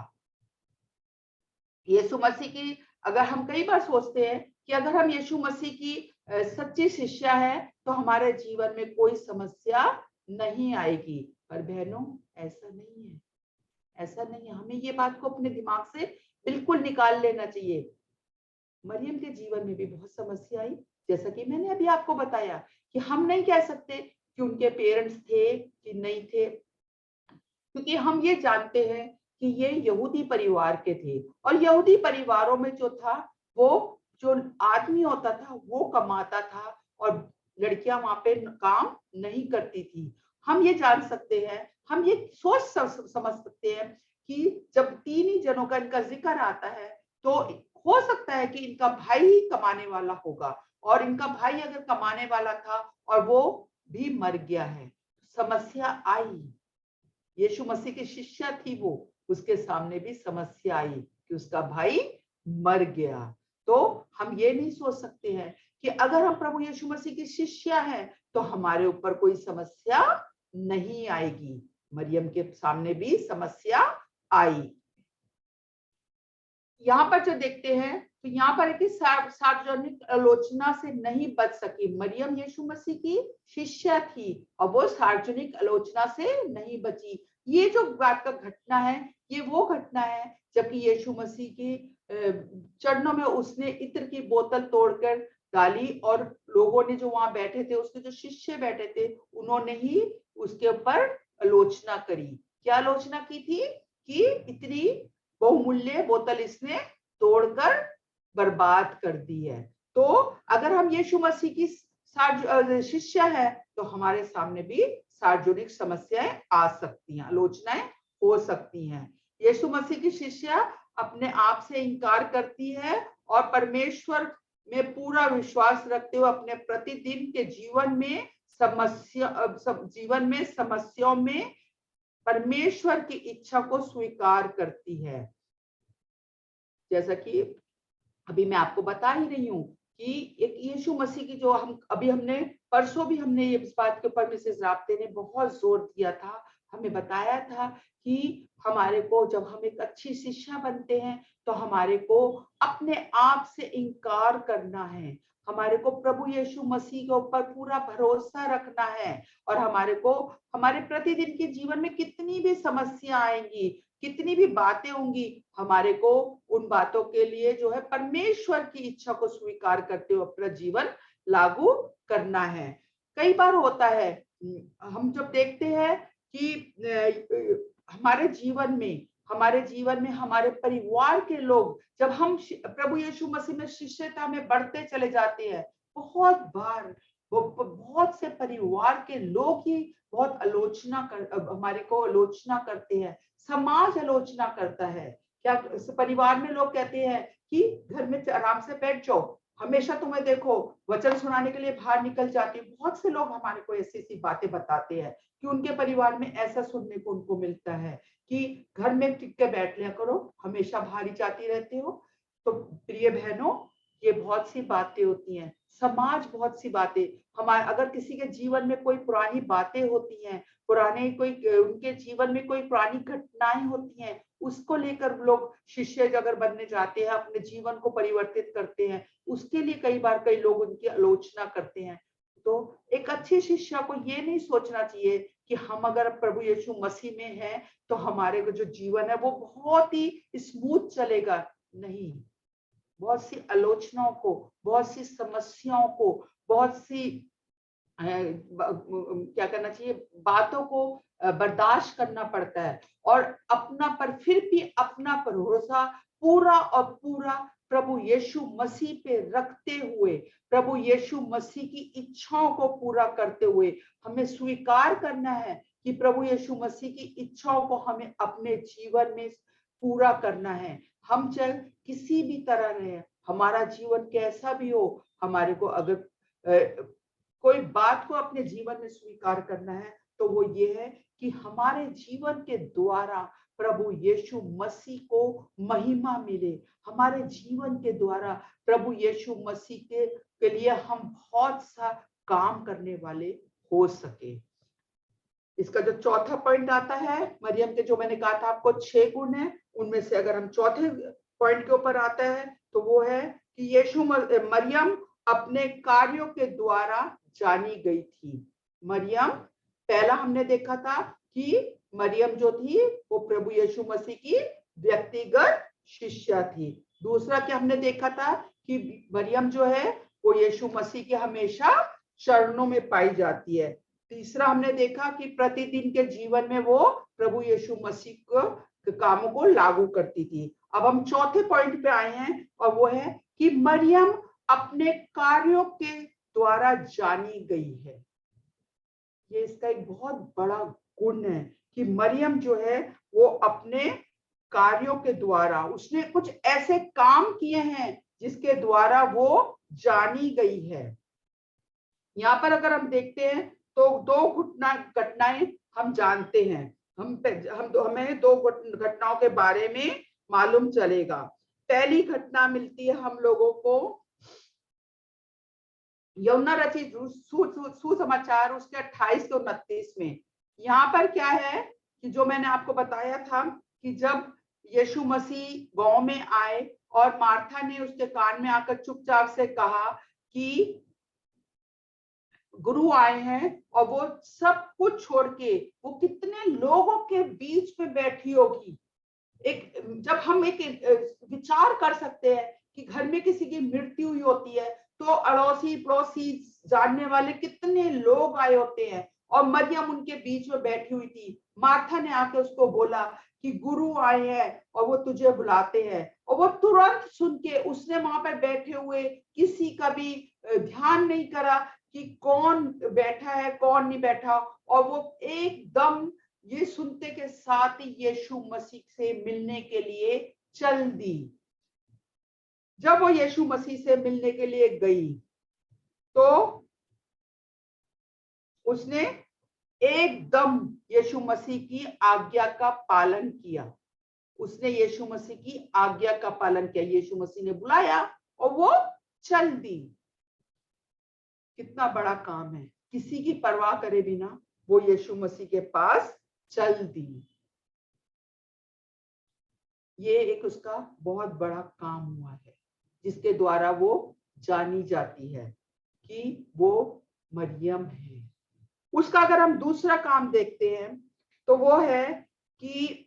यीशु मसीह की, अगर हम कई बार सोचते हैं कि अगर हम यीशु मसीह की सच्ची शिष्या है तो हमारे जीवन में कोई समस्या नहीं आएगी, पर बहनों ऐसा नहीं है, ऐसा नहीं है। हमें ये बात को अपने दिमाग से बिल्कुल निकाल लेना चाहिए। मरियम के जीवन में भी बहुत समस्या आई, जैसा कि मैंने अभी आपको बताया कि हम नहीं कह सकते कि उनके पेरेंट्स थे कि नहीं थे, क्योंकि हम ये जानते हैं कि ये यहूदी परिवार के थे और यहूदी परिवारों में जो था, वो जो आदमी होता था वो कमाता था और लड़कियां वहां पे काम नहीं करती थी। हम ये जान सकते हैं, हम ये सोच समझ सकते हैं कि जब 3 ही जनों का इनका जिक्र आता है तो हो सकता है कि इनका भाई ही कमाने वाला होगा, और इनका भाई अगर कमाने वाला था और वो भी मर गया है, समस्या आई। यीशु मसीह की शिष्या थी वो, उसके सामने भी समस्या आई कि उसका भाई मर गया। तो हम ये नहीं सोच सकते हैं कि अगर हम प्रभु यीशु मसीह की शिष्या हैं तो हमारे ऊपर कोई समस्या नहीं आएगी। मरियम के सामने भी समस्या आई। यहाँ पर जो देखते हैं तो यहाँ पर एक सार्वजनिक आलोचना से नहीं बच सकी। मरियम यीशु मसीह की शिष्या थी और वो सार्वजनिक आलोचना से नहीं बची। ये जो बात का घटना है, ये वो घटना है जबकि यीशु मसीह के चरणों में उसने इत्र की बोतल तोड़कर डाली और लोगों ने जो वहां बैठे थे, उसके जो शिष्य बैठे थे, उन्होंने ही उसके ऊपर आलोचना करी। क्या आलोचना की थी कि इतनी बहुमूल्य बोतल इसने तोड़कर बर्बाद कर दी है। तो अगर हम यीशु मसीह की शिष्य है तो हमारे सामने भी सार्वजनिक समस्याएं आ सकती हैं, आलोचनाएं हो सकती हैं। यीशु मसीह की शिष्या अपने आप से इनकार करती है और परमेश्वर में पूरा विश्वास रखते हुए अपने प्रतिदिन के जीवन में समस्याओं में परमेश्वर की इच्छा को स्वीकार करती है। जैसा कि अभी मैं आपको बता ही रही हूँ कि एक यीशु मसीह की जो हमने परसों भी हमने ये इस बात के ऊपर मिसेस राब्ते ने बहुत जोर दिया था, हमें बताया था कि हमारे को जब हम एक अच्छी शिष्या बनते हैं तो हमारे को अपने आप से इनकार करना है, हमारे को प्रभु यीशु मसीह के ऊपर पूरा भरोसा रखना है, और हमारे को हमारे प्रतिदिन के जीवन में कितनी भी समस्या आएंगी, कितनी भी बातें होंगी, हमारे को उन बातों के लिए जो है परमेश्वर की इच्छा को स्वीकार करते हुए अपना जीवन लागू करना है। कई बार होता है हम जब देखते हैं कि हमारे जीवन में हमारे परिवार के लोग, जब हम प्रभु यीशु मसीह में शिष्यता में बढ़ते चले जाते हैं, बहुत बार बहुत से परिवार के लोग ही बहुत हमारे को आलोचना करते हैं, समाज आलोचना करता है। क्या परिवार में लोग कहते हैं कि घर में आराम से बैठ जाओ, हमेशा तुम्हें देखो वचन सुनाने के लिए बाहर निकल जाती। बहुत से लोग हमारे को ऐसी बातें बताते हैं कि उनके परिवार में ऐसा सुनने को उनको मिलता है कि घर में टिक के बैठ लिया करो, हमेशा बाहर ही जाती रहते हो। तो प्रिय बहनों, ये बहुत सी बातें होती हैं, समाज बहुत सी बातें, हमारे अगर किसी के जीवन में कोई पुरानी बातें होती हैं, उनके जीवन में कोई पुरानी घटनाएं होती हैं, उसको लेकर लोग शिष्य अगर बनने जाते हैं, अपने जीवन को परिवर्तित करते हैं, उसके लिए कई लोग उनकी आलोचना करते हैं। तो एक अच्छी शिष्या को ये नहीं सोचना चाहिए कि हम अगर प्रभु यीशु मसीह में हैं तो हमारे जो जीवन है वो बहुत ही स्मूथ चलेगा। नहीं, बहुत सी आलोचनाओं को, बहुत सी समस्याओं को, बहुत सी क्या करना चाहिए, बातों को बर्दाश्त करना पड़ता है, और फिर भी अपना भरोसा पूरा और पूरा प्रभु यीशु मसीह पे रखते हुए, प्रभु यीशु मसीह की इच्छाओं को पूरा करते हुए हमें स्वीकार करना है कि प्रभु यीशु मसीह की इच्छाओं को हमें अपने जीवन में पूरा करना है। हम चाहे किसी भी तरह रहे, हमारा जीवन कैसा भी हो, हमारे को अगर कोई बात को अपने जीवन में स्वीकार करना है तो वो ये है कि हमारे जीवन के द्वारा प्रभु यीशु मसीह को महिमा मिले, हमारे जीवन के द्वारा प्रभु यीशु मसीह के लिए हम बहुत सा काम करने वाले हो सके। इसका जो चौथा पॉइंट आता है मरियम के, जो मैंने कहा था आपको 6 गुण है, उनमें से अगर हम चौथे पॉइंट के ऊपर आता है तो वो है कि मरियम अपने कार्यों के द्वारा जानी गई थी। मरियम, पहला हमने देखा था कि मरियम जो थी वो प्रभु यीशु मसीह की व्यक्तिगत शिष्या थी। दूसरा क्या हमने देखा था कि मरियम जो है वो यीशु मसीह के हमेशा चरणों में पाई जाती है। तीसरा हमने देखा कि प्रतिदिन के जीवन में वो प्रभु यीशु मसीह के कामों को लागू करती थी। अब हम चौथे पॉइंट पे आए हैं और वो है कि मरियम अपने कार्यों के द्वारा जानी गई है। ये इसका एक बहुत बड़ा गुण है कि मरियम जो है वो अपने कार्यों के द्वारा, उसने कुछ ऐसे काम किए हैं जिसके द्वारा वो जानी गई है। यहाँ पर अगर हम देखते हैं तो दो घटनाएं हम जानते हैं, हमें दो घटनाओं के बारे में मालूम चलेगा। पहली घटना मिलती है हम लोगों को यूहन्ना रचित सुसमाचार उसके 28 से 29 में। यहाँ पर क्या है कि जो मैंने आपको बताया था कि जब यीशु मसीह गांव में आए और मार्था ने उसके कान में आकर चुपचाप से कहा कि गुरु आए हैं, और वो सब कुछ छोड़ के वो कितने लोगों के बीच में बैठी होगी। जब हम एक विचार कर सकते हैं कि घर में किसी की मृत्यु हुई होती है तो अड़ोसी पड़ोसी जानने वाले कितने लोग आए होते हैं, और मरियम उनके बीच में बैठी हुई थी। मार्था ने आके उसको बोला कि गुरु आए हैं और वो तुझे बुलाते हैं, और वो तुरंत सुन के उसने वहां पर बैठे हुए किसी का भी ध्यान नहीं करा कि कौन बैठा है कौन नहीं बैठा, और वो एकदम ये सुनते के साथ ही यीशु मसीह से मिलने के लिए चल दी। जब वो यीशु मसीह से मिलने के लिए गई तो उसने एकदम यीशु मसीह की आज्ञा का पालन किया। उसने यीशु मसीह की आज्ञा का पालन किया। यीशु मसीह ने बुलाया और वो चल दी। कितना बड़ा काम है, किसी की परवाह करे बिना वो यीशु मसीह के पास चल दी। ये एक उसका बहुत बड़ा काम हुआ है जिसके द्वारा वो जानी जाती है कि वो मरियम है। उसका अगर हम दूसरा काम देखते हैं तो वो है कि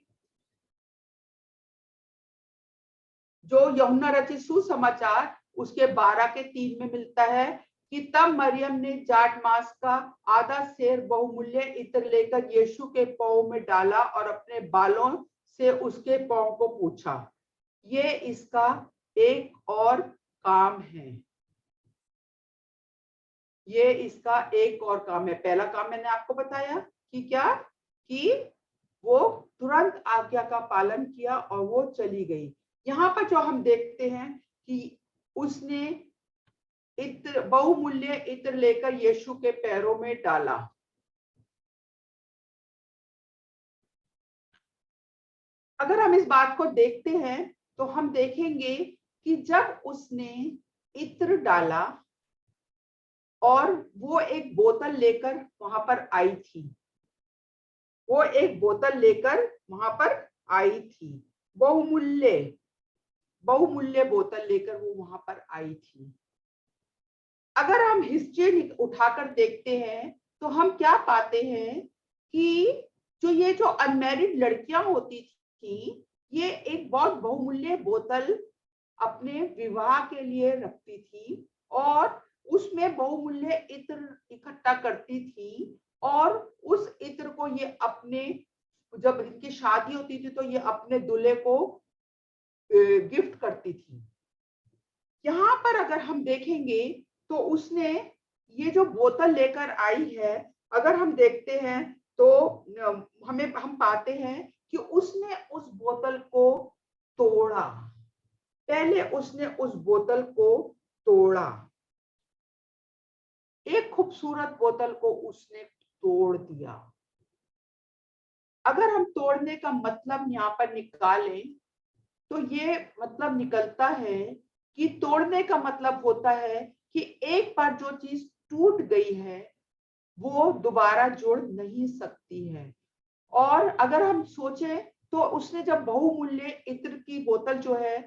जो यूहन्ना रचित सुसमाचार उसके 12:3 में मिलता है कि तब मरियम ने जाट मांस का आधा सेर बहुमूल्य इत्र लेकर यीशु के पांव में डाला और अपने बालों से उसके पांव को पूछा। ये इसका एक और काम है। ये इसका एक और काम है। पहला काम मैंने आपको बताया कि क्या, कि वो तुरंत आज्ञा का पालन किया और वो चली गई। यहाँ पर जो हम देखते हैं कि उसने इत्र, बहुमूल्य इत्र लेकर यीशु के पैरों में डाला। अगर हम इस बात को देखते हैं तो हम देखेंगे कि जब उसने इत्र डाला और वो एक बोतल लेकर वहां पर आई थी, वो एक बोतल लेकर वहां पर आई थी, बहुमूल्य बोतल लेकर वो वहां पर आई थी। अगर हम हिस्ट्री उठाकर देखते हैं तो हम क्या पाते हैं कि ये जो अनमैरिड लड़कियां होती थी, ये एक बहुत बहुमूल्य बोतल अपने विवाह के लिए रखती थी और उसमें बहुमूल्य इत्र इकट्ठा करती थी, और उस इत्र को ये अपने, जब इनकी शादी होती थी तो ये अपने दूल्हे को गिफ्ट करती थी। यहाँ पर अगर हम देखेंगे तो उसने ये जो बोतल लेकर आई है, अगर हम देखते हैं तो हम पाते हैं कि उसने उस बोतल को तोड़ा। पहले उसने उस बोतल को तोड़ा, एक खूबसूरत बोतल को उसने तोड़ दिया। अगर हम तोड़ने का मतलब यहाँ पर निकालें तो ये मतलब निकलता है कि तोड़ने का मतलब होता है कि एक बार जो चीज टूट गई है वो दोबारा जुड़ नहीं सकती है। और अगर हम सोचें तो उसने जब बहुमूल्य इत्र की बोतल जो है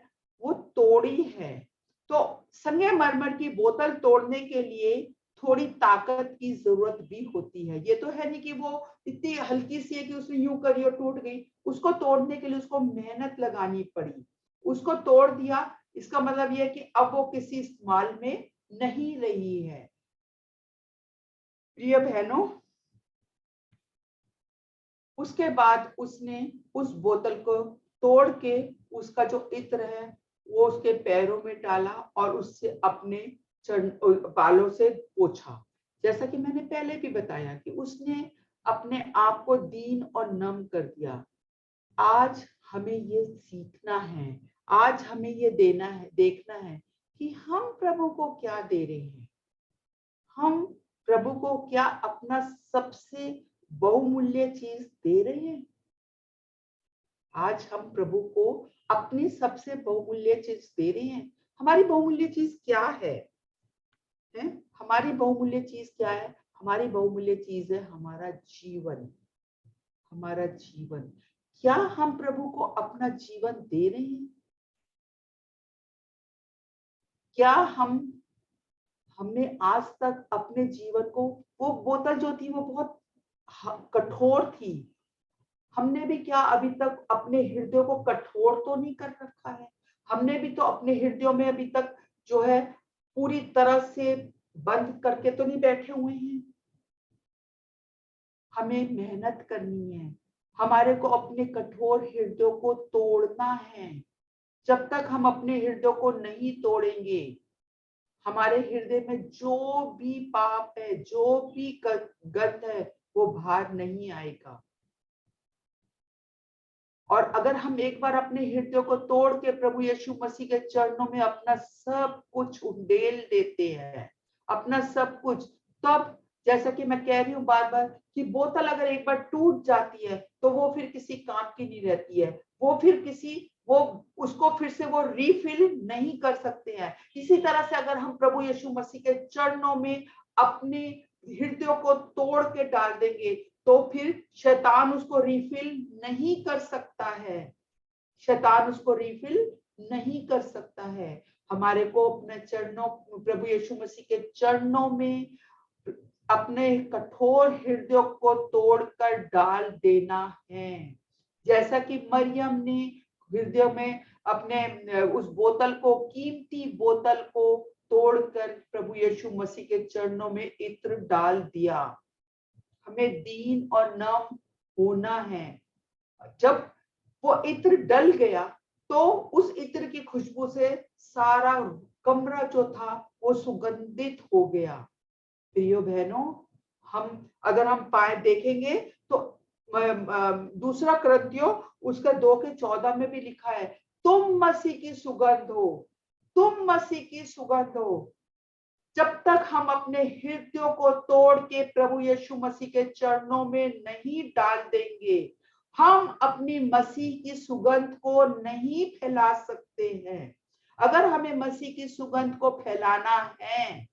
वो तोड़ी है, तो संगमरमर की बोतल तोड़ने के लिए थोड़ी ताकत की जरूरत भी होती है। ये तो है नहीं कि वो इतनी हल्की सी है कि उसने यूं करी और टूट गई। उसको तोड़ने के लिए उसको मेहनत लगानी पड़ी, उसको तोड़ दिया। इसका मतलब यह है कि अब वो किसी इस्तेमाल में नहीं रही है। प्रिय बहनों, उसके बाद उसने उस बोतल को तोड़ के उसका जो इत्र है वो उसके पैरों में डाला और उससे अपने बालों से पोंछा। जैसा कि मैंने पहले भी बताया कि उसने अपने आप को दीन और नम कर दिया। आज हमें ये सीखना है, आज हमें ये देखना है कि हम प्रभु को क्या दे रहे हैं। हम प्रभु को क्या अपना सबसे बहुमूल्य चीज दे रहे हैं। आज हम प्रभु को अपनी सबसे बहुमूल्य चीज दे रहे हैं। हमारी बहुमूल्य चीज क्या है? हमारी बहुमूल्य चीज क्या है? हमारी बहुमूल्य चीज है हमारा जीवन। हमारा जीवन, क्या हम प्रभु को अपना जीवन दे रहे हैं? क्या हमने आज तक अपने जीवन को, वो बोतल जो थी वो बहुत कठोर थी, हमने भी क्या अभी तक अपने हृदय को कठोर तो नहीं कर रखा है? हमने भी तो अपने हृदयों में अभी तक जो है पूरी तरह से बंद करके तो नहीं बैठे हुए हैं। हमें मेहनत करनी है, हमारे को अपने कठोर हृदयों को तोड़ना है। जब तक हम अपने हृदय को नहीं तोड़ेंगे, हमारे हृदय में जो भी पाप है, जो भी गंध है, वो बाहर नहीं आएगा। और अगर हम एक बार अपने हृदय को तोड़ के प्रभु यीशु मसीह के चरणों में अपना सब कुछ उंडेल देते हैं, अपना सब कुछ, तब जैसा कि मैं कह रही हूँ बार बार कि बोतल अगर एक बार टूट जाती है तो वो फिर किसी काम की नहीं रहती है। वो उसको फिर से वो रीफिल नहीं कर सकते हैं। इसी तरह से अगर हम प्रभु यीशु मसीह के चरणों में अपने हृदय को तोड़ के डाल देंगे तो फिर शैतान उसको रिफिल नहीं कर सकता है। शैतान उसको रिफिल नहीं कर सकता है। हमारे को अपने चरणों, प्रभु यीशु मसीह के चरणों में अपने कठोर हृदय को तोड़कर डाल देना है। जैसा कि मरियम ने हृदय में अपने उस बोतल को, कीमती बोतल को तोड़कर प्रभु यीशु मसीह के चरणों में इत्र डाल दिया। हमें दीन और नम होना है। जब वो इत्र डल गया तो उस इत्र की खुशबू से सारा कमरा जो था वो सुगंधित हो गया। प्रियो बहनों, अगर हम पाए देखेंगे तो दूसरा कृत्यों उसका 2:14 में भी लिखा है, तुम मसीह की सुगंध हो, तुम मसीह की सुगंध हो। जब तक हम अपने हृदयों को तोड़ के प्रभु यीशु मसीह के चरणों में नहीं डाल देंगे, हम अपनी मसीह की सुगंध को नहीं फैला सकते हैं। अगर हमें मसीह की सुगंध को फैलाना है,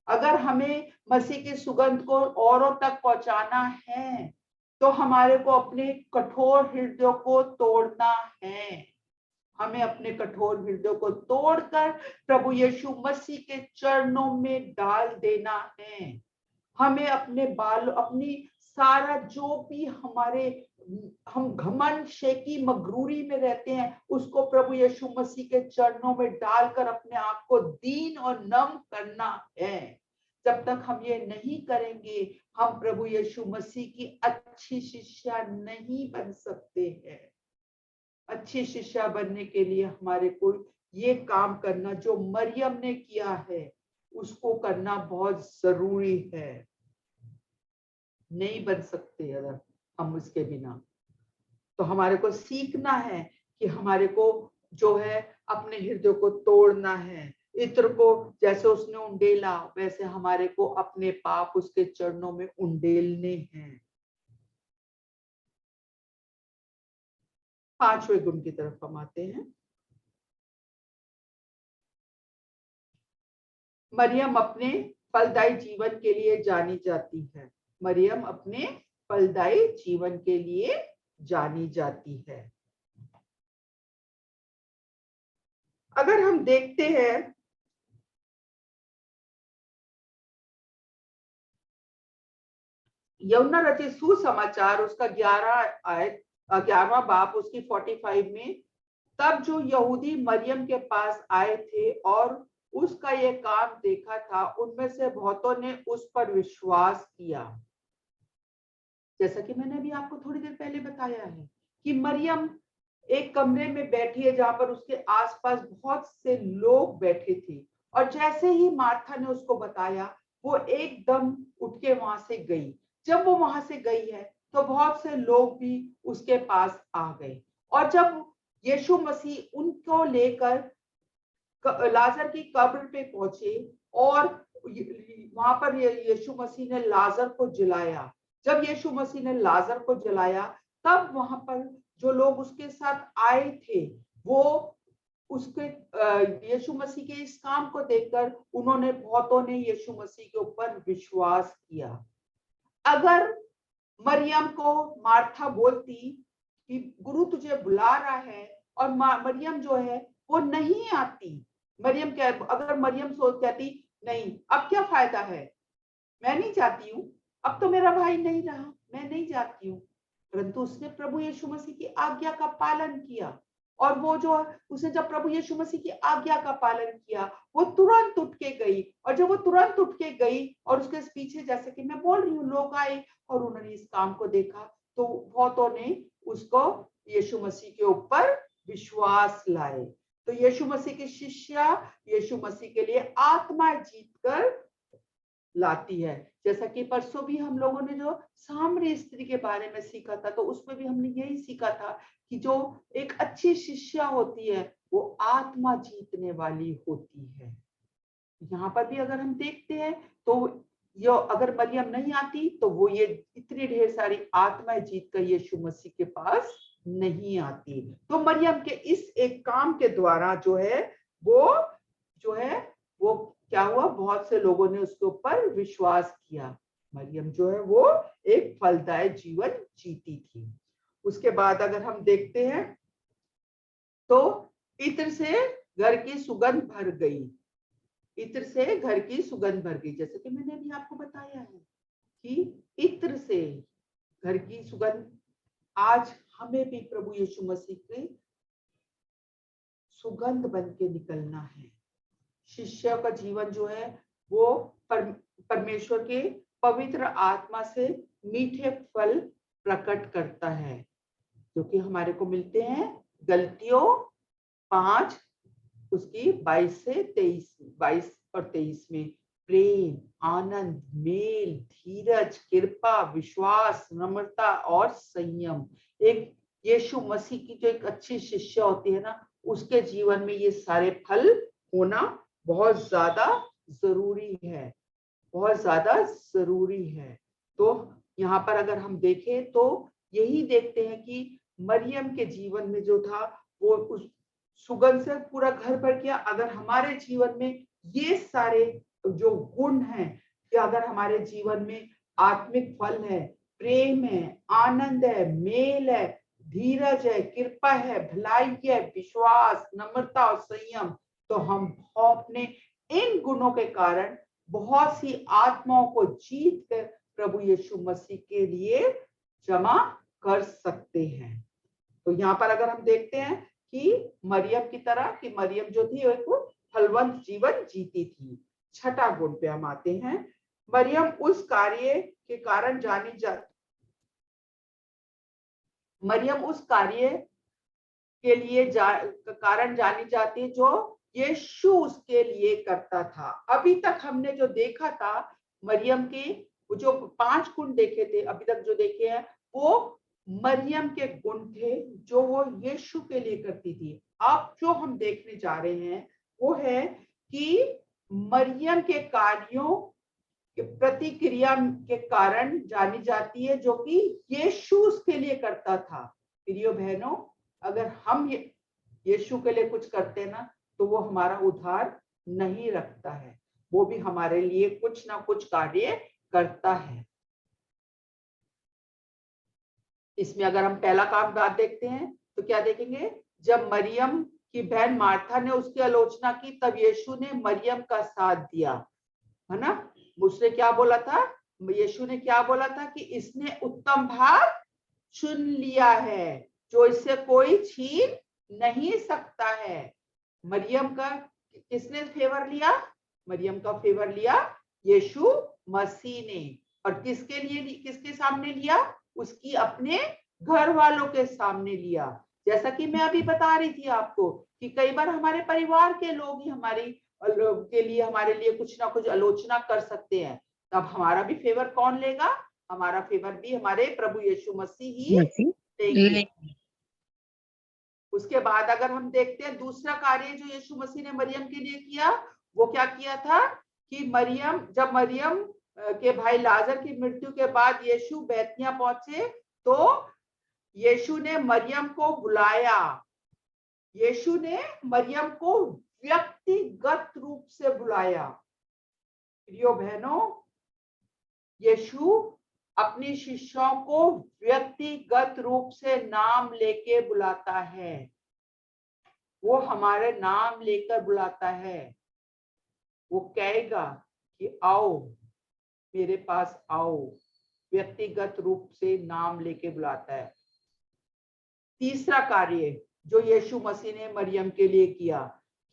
अगर हमें मसीह की सुगंध को औरों तक पहुंचाना है, तो हमारे को अपने कठोर हृदयों को तोड़ना है। हमें अपने कठोर हृदय को तोड़कर प्रभु यीशु मसीह के चरणों में डाल देना है। हमें अपनी सारा जो भी हम घमंड, शेकी, मगरूरी में रहते हैं, उसको प्रभु यीशु मसीह के चरणों में डालकर अपने आप को दीन और नम करना है। जब तक हम ये नहीं करेंगे, हम प्रभु यीशु मसीह की अच्छी शिष्या नहीं बन सकते हैं। अच्छी शिष्या बनने के लिए हमारे को ये काम करना जो मरियम ने किया है, उसको करना बहुत जरूरी है। नहीं बन सकते अगर हम उसके बिना। तो हमारे को सीखना है कि हमारे को जो है अपने हृदय को तोड़ना है। इत्र को जैसे उसने उंडेला, वैसे हमारे को अपने पाप उसके चरणों में उंडेलने हैं। 5वें गुण की तरफ हम आते हैं। मरियम अपने फलदायी जीवन के लिए जानी जाती है। मरियम अपने फलदायी जीवन के लिए जानी जाती है। अगर हम देखते हैं यूहन्ना रचित सुसमाचार उसका 11वां बाब उसकी 45 में, तब जो यहूदी मरियम के पास आए थे और उसका ये काम देखा था, उनमें से बहुतों ने उस पर विश्वास किया। जैसा कि मैंने अभी आपको थोड़ी देर पहले बताया है कि मरियम एक कमरे में बैठी है जहां पर उसके आसपास बहुत से लोग बैठे थे, और जैसे ही मार्था ने उसको बताया, वो एकदम उठ के वहां से गई। जब वो वहां से गई है तो बहुत से लोग भी उसके पास आ गए। और जब यीशु मसीह उनको लेकर लाजर की कब्र पे पहुंचे और वहां पर यीशु मसीह ने लाजर को जलाया। जब यीशु मसीह ने लाजर को जलाया तब वहां पर जो लोग उसके साथ आए थे वो उसके यीशु मसीह के इस काम को देखकर उन्होंने बहुतों ने यीशु मसीह के ऊपर विश्वास किया। अगर मरियम को मार्था बोलती कि गुरु तुझे बुला रहा है और मरियम जो है वो नहीं आती, मरियम क्या, अगर मरियम सोच कहती नहीं अब क्या फायदा है, मैं नहीं जाती हूँ, अब तो मेरा भाई नहीं रहा, मैं नहीं जाती हूँ, परंतु उसने प्रभु यीशु मसीह की आज्ञा का पालन किया। और वो जो उसने जब प्रभु यीशु मसीह की आज्ञा का पालन किया वो तुरंत उठ के गई। और जब वो तुरंत उठ के गई और उसके पीछे जैसे कि मैं बोल रही हूँ लोग आए और उन्होंने इस काम को देखा तो बहुतों ने उसको यीशु मसीह के ऊपर विश्वास लाए। तो यीशु मसीह की शिष्या यीशु मसीह के लिए आत्मा जीतकर लाती है। जैसा कि परसों भी हम लोगों ने जो सामरी स्त्री के बारे में सीखा था तो उसमें भी हमने यही सीखा था कि जो एक अच्छी शिष्या होती है वो आत्मा जीतने वाली होती है। यहाँ पर भी अगर हम देखते हैं तो यो अगर मरियम नहीं आती तो वो ये इतनी ढेर सारी आत्माएं जीत कर यीशु मसीह के पास नहीं आती। तो मरियम के इस एक काम के द्वारा जो है वो क्या हुआ, बहुत से लोगों ने उसके ऊपर विश्वास किया। मरियम जो है वो एक फलदायक जीवन जीती थी। उसके बाद अगर हम देखते हैं तो इत्र से घर की सुगंध भर गई, इत्र से घर की सुगंध भर गई। जैसे कि मैंने भी आपको बताया है कि इत्र से घर की सुगंध, आज हमें भी प्रभु यीशु मसीह की सुगंध बन के निकलना है। शिष्य का जीवन जो है वो परमेश्वर के पवित्र आत्मा से मीठे फल प्रकट करता है जो कि हमारे को मिलते हैं गलतियों 5 उसकी 22 से 22 और 23 में। प्रेम, आनंद, मेल, धीरज, कृपा, विश्वास, नम्रता और संयम। एक यीशु मसीह की जो एक अच्छी शिष्य होती है ना उसके जीवन में ये सारे फल होना बहुत ज्यादा जरूरी है, बहुत ज्यादा जरूरी है। तो यहाँ पर अगर हम देखें तो यही देखते हैं कि मरियम के जीवन में जो था वो उस सुगंध से पूरा घर भर गया। अगर हमारे जीवन में ये सारे जो गुण हैं कि अगर हमारे जीवन में आत्मिक फल है, प्रेम है, आनंद है, मेल है, धीरज है, कृपा है, भलाई है, विश्वास, नम्रता और संयम, तो हम अपने इन गुणों के कारण बहुत सी आत्माओं को जीत कर प्रभु यीशु मसीह के लिए जमा कर सकते हैं। तो यहाँ पर अगर हम देखते हैं कि मरियम की तरह कि मरियम जो थी वो फलवंत जीवन जीती थी। छठा गुण पे हम आते हैं। मरियम उस कार्य के कारण जानी जाती, मरियम उस कार्य के लिए कारण जानी जाती जो यीशु उसके लिए करता था। अभी तक हमने जो देखा था मरियम के जो 5 गुण देखे थे, अभी तक जो देखे हैं वो मरियम के गुण थे जो वो यीशु के लिए करती थी। अब जो हम देखने जा रहे हैं वो है कि मरियम के कार्यों के प्रतिक्रिया के कारण जानी जाती है जो कि यीशु उसके लिए करता था। प्रियो बहनों, अगर हम यीशु के लिए कुछ करते हैं ना तो वो हमारा उद्धार नहीं रखता है, वो भी हमारे लिए कुछ ना कुछ कार्य करता है। इसमें अगर हम पहला काम बात देखते हैं तो क्या देखेंगे, जब मरियम की बहन मार्था ने उसकी आलोचना की तब यीशु ने मरियम का साथ दिया, है ना। उसने क्या बोला था, यीशु ने क्या बोला था कि इसने उत्तम भाग चुन लिया है जो इससे कोई छीन नहीं सकता है। मरियम का किसने फेवर लिया, मरियम का फेवर लिया यीशु मसीह ने। और किसके लिए, किसके सामने लिया, उसकी अपने घर वालों के सामने लिया। जैसा कि मैं अभी बता रही थी आपको कि कई बार हमारे परिवार के लोग ही हमारे लिए कुछ ना कुछ आलोचना कर सकते हैं, तब हमारा भी फेवर कौन लेगा, हमारा फेवर भी हमारे प्रभु यीशु मसीह ही लेंगे। उसके बाद अगर हम देखते हैं दूसरा कार्य जो यीशु मसीह ने मरियम के लिए किया, वो क्या किया था कि जब मरियम के भाई लाजर की मृत्यु के बाद यीशु बैतनिय्याह पहुंचे, तो यीशु ने मरियम को बुलाया। यीशु ने मरियम को व्यक्तिगत रूप से बुलाया। प्रियो बहनों, यीशु अपनी शिष्यों को व्यक्तिगत रूप से नाम लेके बुलाता है। वो हमारे नाम लेकर बुलाता है। वो कहेगा कि आओ मेरे पास आओ, व्यक्तिगत रूप से नाम लेके बुलाता है। तीसरा कार्य जो यीशु मसीह ने मरियम के लिए किया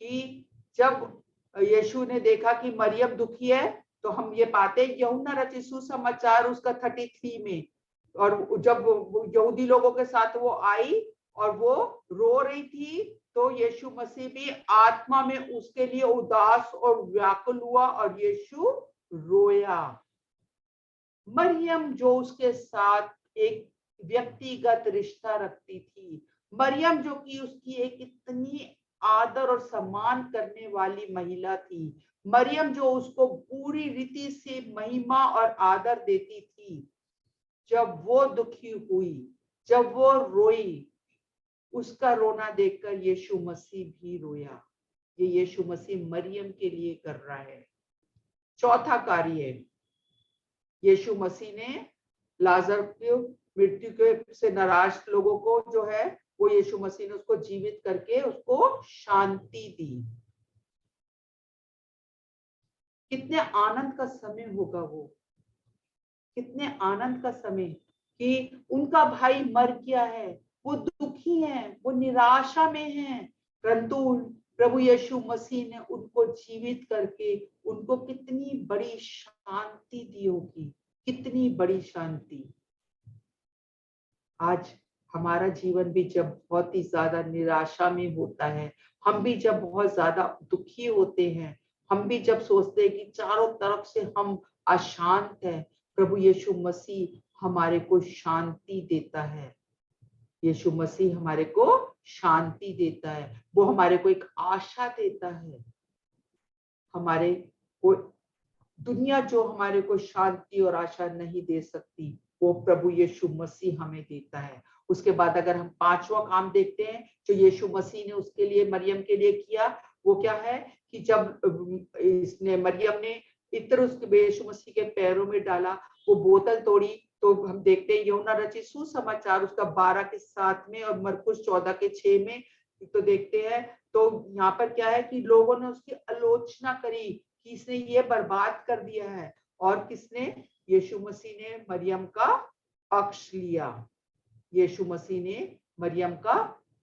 कि जब यीशु ने देखा कि मरियम दुखी है, तो हम ये पाते हैं यूहन्ना रचित सुसमाचार उसका 33 में, और जब यहूदी लोगों के साथ वो आई और वो रो रही थी, तो यीशु मसीह भी आत्मा में उसके लिए उदास और व्याकुल हुआ और यीशु रोया। मरियम जो उसके साथ एक व्यक्तिगत रिश्ता रखती थी, मरियम जो कि उसकी एक इतनी आदर और सम्मान करने वाली महिला थी, मरियम जो उसको पूरी रीति से महिमा और आदर देती थी, जब वो दुखी हुई, जब वो रोई, उसका रोना देखकर यीशु मसीह भी रोया। ये यीशु मसीह मरियम के लिए कर रहा है। चौथा कार्य, यीशु मसीह ने लाजर की मृत्यु के से नाराज लोगों को जो है वो यीशु मसीह ने उसको जीवित करके उसको शांति दी। कितने आनंद का समय होगा वो, कितने आनंद का समय कि उनका भाई मर गया है, वो दुखी हैं, वो निराशा में हैं, परंतु प्रभु यीशु मसीह ने उनको जीवित करके उनको कितनी बड़ी शांति दी होगी, कितनी बड़ी शांति। आज हमारा जीवन भी जब बहुत ही ज्यादा निराशा में होता है, हम भी जब बहुत ज्यादा दुखी होते हैं, हम भी जब सोचते हैं कि चारों तरफ से हम अशांत हैं, प्रभु यीशु मसीह हमारे को शांति देता है। यीशु मसीह हमारे को शांति देता है, वो हमारे को एक आशा देता है। हमारे को दुनिया जो हमारे को शांति और आशा नहीं दे सकती, वो प्रभु यीशु मसीह हमें देता है। उसके बाद अगर हम पांचवा काम देखते हैं जो यीशु मसीह ने उसके लिए मरियम के लिए किया, वो क्या है कि जब इसने मरियम ने इत्र उसके यीशु मसीह के पैरों में डाला, वो बोतल तोड़ी, तो हम देखते हैं यूहन्ना रचित सुसमाचार उसका 12:7 में और मरकुस 14:6 में, तो देखते हैं तो यहाँ पर क्या है कि लोगों ने उसकी आलोचना करी कि इसने ये बर्बाद कर दिया है, और किसने? यीशु मसीह ने मरियम का पक्ष लिया। यीशु मसीह ने मरियम का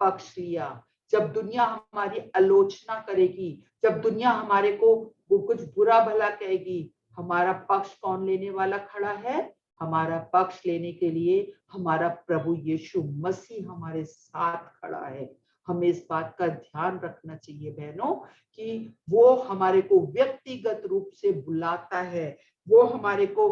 पक्ष लिया। जब दुनिया हमारी आलोचना करेगी, जब दुनिया हमारे को वो कुछ बुरा भला कहेगी, हमारा पक्ष कौन लेने वाला खड़ा है? हमारा पक्ष लेने के लिए हमारा प्रभु यीशु मसीह हमारे साथ खड़ा है। हमें इस बात का ध्यान रखना चाहिए बहनों कि वो हमारे को व्यक्तिगत रूप से बुलाता है, वो हमारे को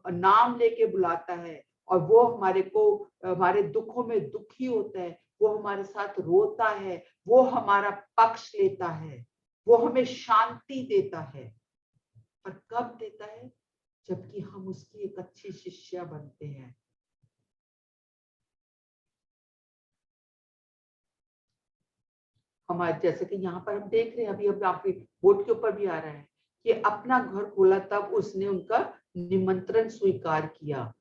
नाम लेके बुलाता है, और वो हमारे को हमारे दुखों में दुखी होता है, वो हमारे साथ रोता है, वो हमारा पक्ष लेता है, वो हमें शांति देता है। पर कब देता है? जबकि हम उसकी एक अच्छी शिष्या बनते हैं। हमारे जैसे कि यहाँ पर हम देख रहे हैं, अभी आपके बोर्ड के ऊपर भी आ रहा है कि अपना घर खोला तब उसने उनका निमंत्रण स्वीकार किया।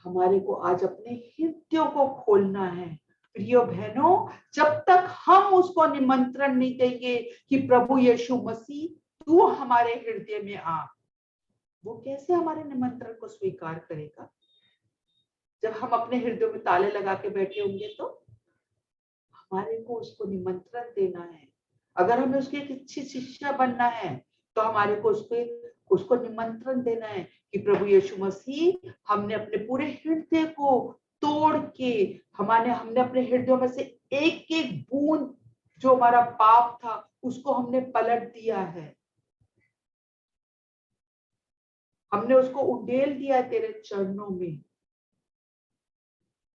हमारे को आज अपने हृदयों को खोलना है प्रियो बहनों। जब तक हम उसको निमंत्रण नहीं देंगे कि प्रभु यीशु मसीह तू हमारे हृदय में आ, वो कैसे हमारे निमंत्रण को स्वीकार करेगा? जब हम अपने हृदय में ताले लगा के बैठे होंगे तो हमारे को उसको निमंत्रण देना है। अगर हमें उसकी एक अच्छी शिष्या बनना है तो हमारे को उसको निमंत्रण देना है कि प्रभु यीशु मसीह, हमने अपने पूरे हृदय को तोड़ के हमने अपने हृदय में से एक एक बूंद जो हमारा पाप था उसको हमने पलट दिया है। हमने उसको उंडेल दिया है तेरे चरणों में।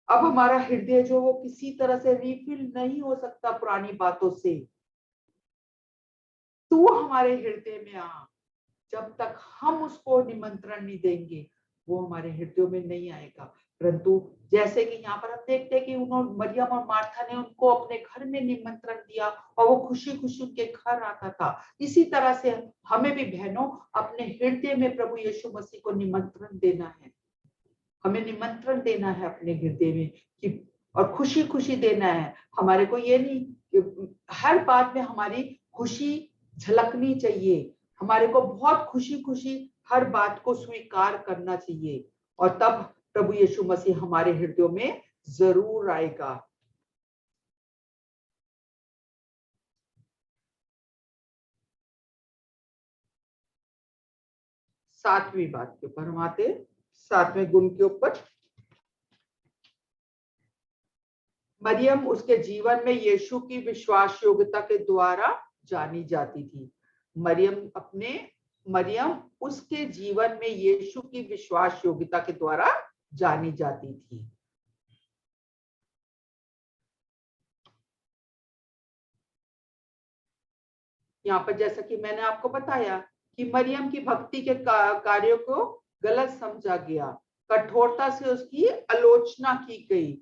अब हमारा हृदय जो वो किसी तरह से रिफिल नहीं हो सकता पुरानी बातों से। तू हमारे हृदय में आ। जब तक हम उसको निमंत्रण नहीं देंगे वो हमारे हृदयों में नहीं आएगा। परंतु जैसे कि यहाँ पर हम देखते हैं कि उन्होंने मरियम और मार्था ने उनको अपने घर में निमंत्रण दिया और वो खुशी खुशी उनके घर आता था। इसी तरह से हमें भी बहनों अपने हृदय में प्रभु यीशु मसीह को निमंत्रण देना है। हमें निमंत्रण देना है अपने हृदय में कि और खुशी खुशी देना है। हमारे को ये नहीं कि हर बात में हमारी खुशी झलकनी चाहिए। हमारे को बहुत खुशी खुशी हर बात को स्वीकार करना चाहिए और तब प्रभु यीशु मसीह हमारे हृदयों में जरूर आएगा। सातवीं बात के ऊपर हम आते, सातवें गुण के ऊपर। मरियम उसके जीवन में यीशु की विश्वास योग्यता के द्वारा जानी जाती थी। मरियम उसके जीवन में यीशु की विश्वास योग्यता के द्वारा जानी जाती थी। यहाँ पर जैसा कि मैंने आपको बताया कि मरियम की भक्ति के कार्यों को गलत समझा गया, कठोरता से उसकी आलोचना की गई।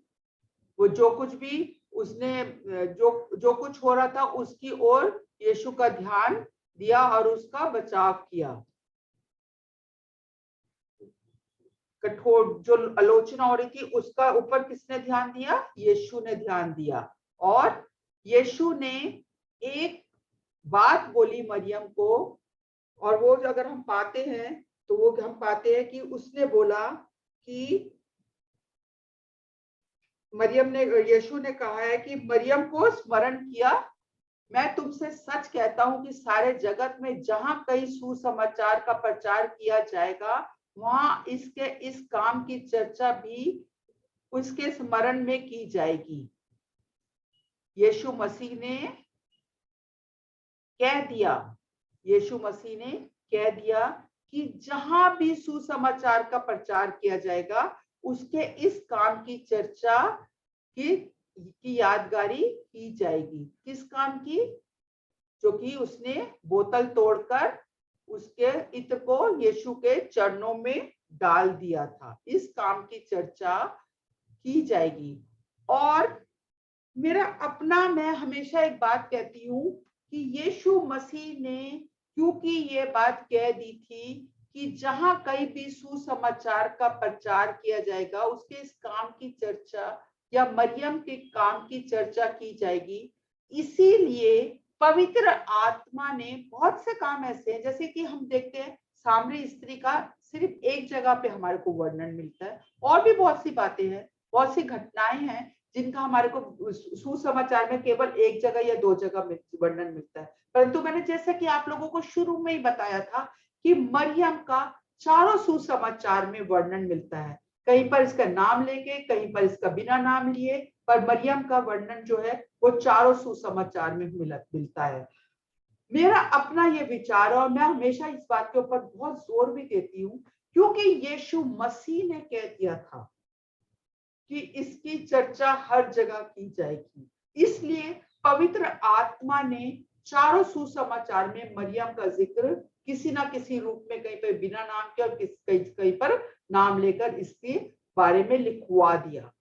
वो जो कुछ भी उसने जो कुछ हो रहा था उसकी ओर यीशु का ध्यान दिया और उसका बचाव किया। कठोर जो आलोचना हो रही थी उसका ऊपर किसने ध्यान दिया? यीशु ने ध्यान दिया। और यीशु ने एक बात बोली मरियम को, और वो अगर हम पाते हैं तो वो हम पाते हैं कि उसने बोला कि यीशु ने कहा है कि मरियम को स्मरण किया, मैं तुमसे सच कहता हूं कि सारे जगत में जहां कहीं सुसमाचार का प्रचार किया जाएगा वहां इसके इस काम की चर्चा भी उसके स्मरण में की जाएगी। यीशु मसीह ने कह दिया कि जहां भी सुसमाचार का प्रचार किया जाएगा उसके इस काम की चर्चा की यादगारी की जाएगी। किस काम की? जो कि उसने बोतल तोड़कर उसके इत्र को यीशु के चरणों में डाल दिया था, इस काम की चर्चा की जाएगी। और मैं हमेशा एक बात कहती हूँ कि यीशु मसीह ने क्योंकि ये बात कह दी थी कि जहां कहीं भी सुसमाचार का प्रचार किया जाएगा उसके इस काम की चर्चा या मरियम के काम की चर्चा की जाएगी, इसीलिए पवित्र आत्मा ने बहुत से काम ऐसे हैं, जैसे कि हम देखते हैं सामरी स्त्री का सिर्फ एक जगह पे हमारे को वर्णन मिलता है, और भी बहुत सी बातें हैं, बहुत सी घटनाएं हैं जिनका हमारे को सुसमाचार में केवल एक जगह या दो जगह वर्णन मिलता है। परंतु मैंने जैसे कि आप लोगों को शुरू में ही बताया था कि मरियम का चारों सुसमाचार में वर्णन मिलता है, कहीं पर इसका नाम लेके, कहीं पर इसका बिना नाम लिए, पर मरियम का वर्णन जो है वो चारों सुसमाचार में मिलता है। मेरा अपना ये विचार है और मैं हमेशा इस बात के ऊपर बहुत जोर भी देती हूँ क्योंकि यीशु मसीह ने कह दिया था कि इसकी चर्चा हर जगह की जाएगी, इसलिए पवित्र आत्मा ने चारों सुसमाचार में मरियम का जिक्र किसी ना किसी रूप में, कहीं पर बिना नाम के और कहीं पर नाम लेकर इसके बारे में लिखवा दिया।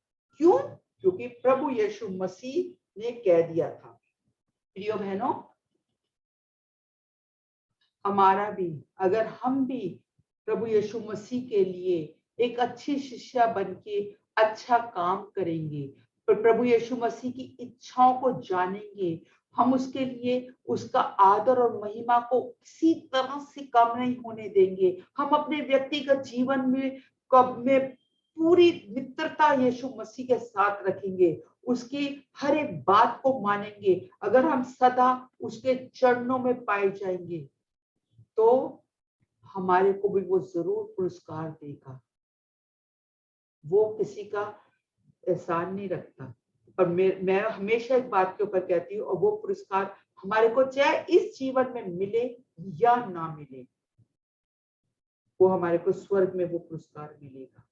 क्यों? क्योंकि प्रभु यीशु मसीह ने कह दिया था। प्रिय बहनों, हमारा भी, अगर हम भी प्रभु यीशु मसीह के लिए एक अच्छी शिष्या बनके अच्छा काम करेंगे, प्रभु यीशु मसीह की इच्छाओं को जानेंगे, हम उसके लिए उसका आदर और महिमा को किसी तरह से कम नहीं होने देंगे, हम अपने व्यक्तिगत जीवन में पूरी मित्रता यीशु मसीह के साथ रखेंगे, उसकी हर एक बात को मानेंगे, अगर हम सदा उसके चरणों में पाए जाएंगे तो हमारे को भी वो जरूर पुरस्कार देगा। वो किसी का एहसान नहीं रखता, पर मैं हमेशा एक बात के ऊपर कहती हूँ, और वो पुरस्कार हमारे को चाहे इस जीवन में मिले या ना मिले, वो हमारे को स्वर्ग में वो पुरस्कार मिलेगा।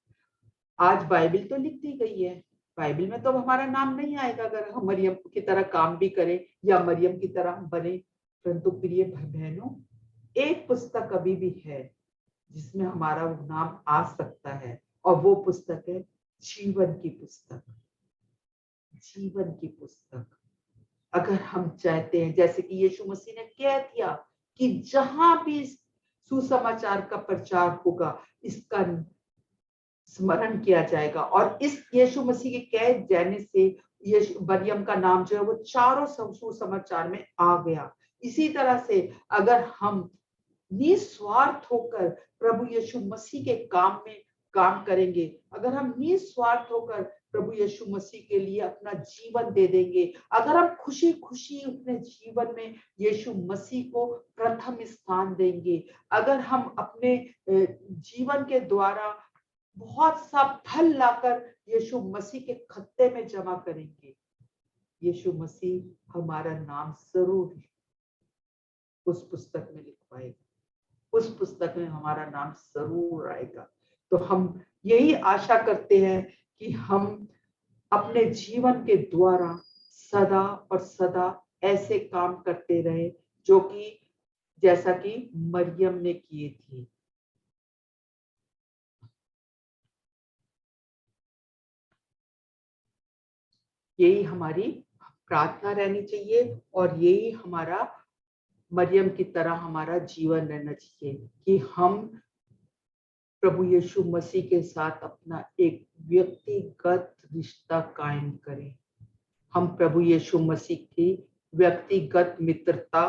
आज बाइबल तो लिख दी गई है, बाइबल में तो हमारा नाम नहीं आएगा अगर हम मरियम की तरह काम भी करें या मरियम की तरह हम बने। परंतु प्रिय बहनों, एक पुस्तक अभी भी है जिसमें हमारा नाम आ सकता है, और वो पुस्तक है जीवन की पुस्तक। जीवन की पुस्तक। अगर हम चाहते हैं, जैसे कि यीशु मसीह ने कह दिया कि जहां भी सुसमाचार का प्रचार होगा इसका स्मरण किया जाएगा, और इस यीशु मसीह के कह जाने से यीशु मरियम का नाम जो है वो चारों सुसमाचार में आ गया। इसी तरह से अगर हम निस्वार्थ होकर प्रभु यीशु मसीह के काम में काम करेंगे, अगर हम निस्वार्थ होकर प्रभु यीशु मसीह के लिए अपना जीवन दे देंगे, अगर हम खुशी खुशी अपने जीवन में यीशु मसीह को प्रथम स्थान देंगे, अगर हम अपने जीवन के द्वारा बहुत सा फल लाकर यीशु मसीह के खत्ते में जमा करेंगे, यीशु मसीह हमारा नाम जरूर उस पुस्तक में लिखवाएगा, उस पुस्तक में हमारा नाम जरूर आएगा। तो हम यही आशा करते हैं कि हम अपने जीवन के द्वारा सदा और सदा ऐसे काम करते रहे जो कि जैसा कि मरियम ने किए थे। यही हमारी प्रार्थना रहनी चाहिए और यही हमारा मरियम की तरह हमारा जीवन रहना चाहिए कि हम प्रभु यीशु मसीह के साथ अपना एक व्यक्तिगत रिश्ता कायम करें। हम प्रभु यीशु मसीह की व्यक्तिगत मित्रता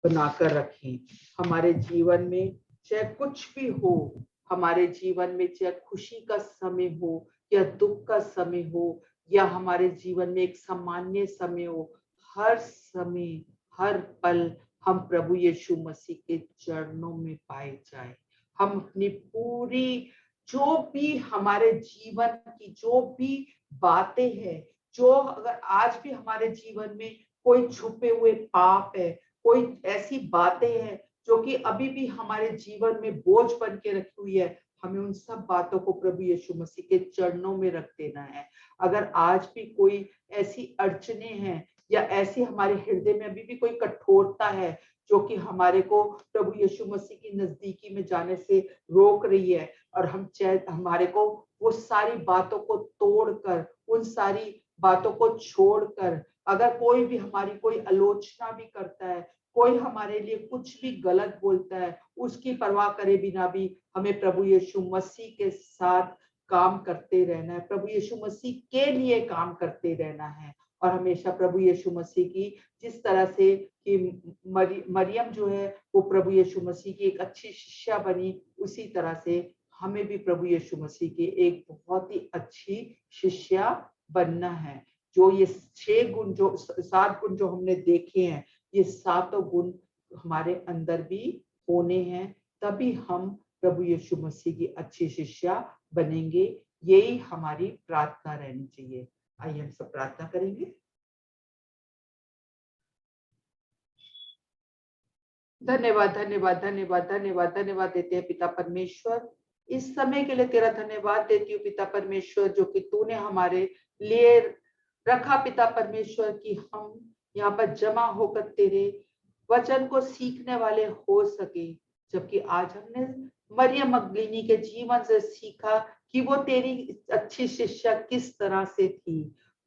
बनाकर रखें। हमारे जीवन में चाहे कुछ भी हो, हमारे जीवन में चाहे खुशी का समय हो या दुख का समय हो या हमारे जीवन में एक सामान्य समय हो, हर समय हर पल हम प्रभु यीशु मसीह के चरणों में पाए जाए। हम अपनी पूरी जो भी हमारे जीवन की जो भी बातें हैं, जो अगर आज भी हमारे जीवन में कोई छुपे हुए पाप है, कोई ऐसी बातें हैं जो कि अभी भी हमारे जीवन में बोझ बन के रखी हुई है, हमें उन सब बातों को प्रभु यीशु मसीह के चरणों में रख देना है। अगर आज भी कोई ऐसी अड़चने हैं या ऐसी हमारे हृदय में अभी भी कोई कठोरता है जो कि हमारे को प्रभु यीशु मसीह की नजदीकी में जाने से रोक रही है, और हम चाहे हमारे को वो सारी बातों को तोड़कर, उन सारी बातों को छोड़कर, अगर कोई भी हमारी कोई आलोचना भी करता है, कोई हमारे लिए कुछ भी गलत बोलता है, उसकी परवाह करे बिना भी हमें प्रभु यीशु मसीह के साथ काम करते रहना है, प्रभु यीशु मसीह के लिए काम करते रहना है। और हमेशा प्रभु यीशु मसीह की जिस तरह से कि मरियम जो है वो प्रभु यीशु मसीह की एक अच्छी शिष्या बनी, उसी तरह से हमें भी प्रभु यीशु मसीह की एक बहुत ही अच्छी शिष्या बनना है। जो ये 6 गुण, जो 7 गुण जो हमने देखे हैं, ये 7 गुण हमारे अंदर भी होने हैं, तभी हम प्रभु यीशु मसीह की अच्छी शिष्या बनेंगे। यही हमारी प्रार्थना रहनी चाहिए। आइए हम सब प्रार्थना करेंगे। धन्यवाद धन्यवाद धन्यवाद धन्यवाद धन्यवाद देते हैं पिता परमेश्वर, इस समय के लिए तेरा धन्यवाद देती हूँ पिता परमेश्वर, जो कि तूने हमारे लिए रखा पिता परमेश्वर, कि हम यहाँ पर जमा होकर तेरे वचन को सीखने वाले हो सके। जबकि आज हमने मरियम मगदलीनी के जीवन से सीखा कि वो तेरी अच्छी शिष्या किस तरह से थी।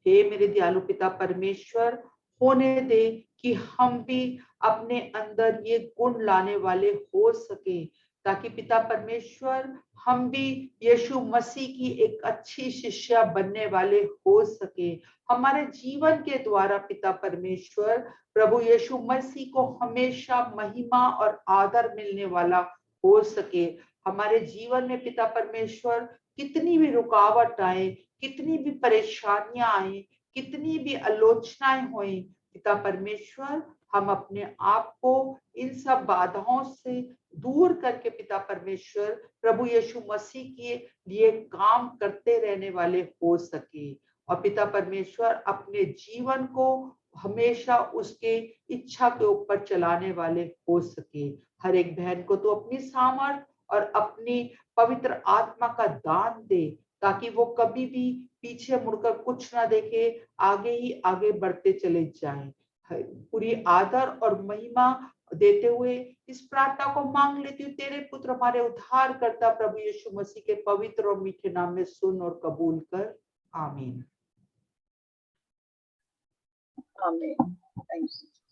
हे मेरे दयालु पिता परमेश्वर, होने दे कि हम भी अपने अंदर ये गुण लाने वाले हो सके, ताकि पिता परमेश्वर हम भी यीशु मसीह की एक अच्छी शिष्या बनने वाले हो सके। हमारे जीवन के द्वारा पिता परमेश्वर प्रभु यीशु मसीह को हमेशा महिमा और आदर मिलने वाला हो सके। हमारे जीवन में पिता परमेश्वर कितनी भी रुकावट आए, कितनी भी परेशानियां आए, कितनी भी आलोचनाएं होए, पिता परमेश्वर हम अपने आप को इन सब बाधाओं से दूर करके पिता परमेश्वर प्रभु यीशु मसीह के लिए काम करते रहने वाले हो सके। और पिता परमेश्वर अपने जीवन को हमेशा उसके इच्छा के ऊपर चलाने वाले हो सके। हर एक बहन को तो अपनी सामर्थ और अपनी पवित्र आत्मा का दान दे, ताकि वो कभी भी पीछे मुड़कर कुछ ना देखे, आगे ही आगे बढ़ते चले जाएं। पूरी आदर और महिमा देते हुए इस प्रार्थना को मांग लेती हूँ तेरे पुत्र हमारे उद्धार करता प्रभु यीशु मसीह के पवित्र और मीठे नाम में सुन और कबूल कर। आमीन। आमीन। Thank you.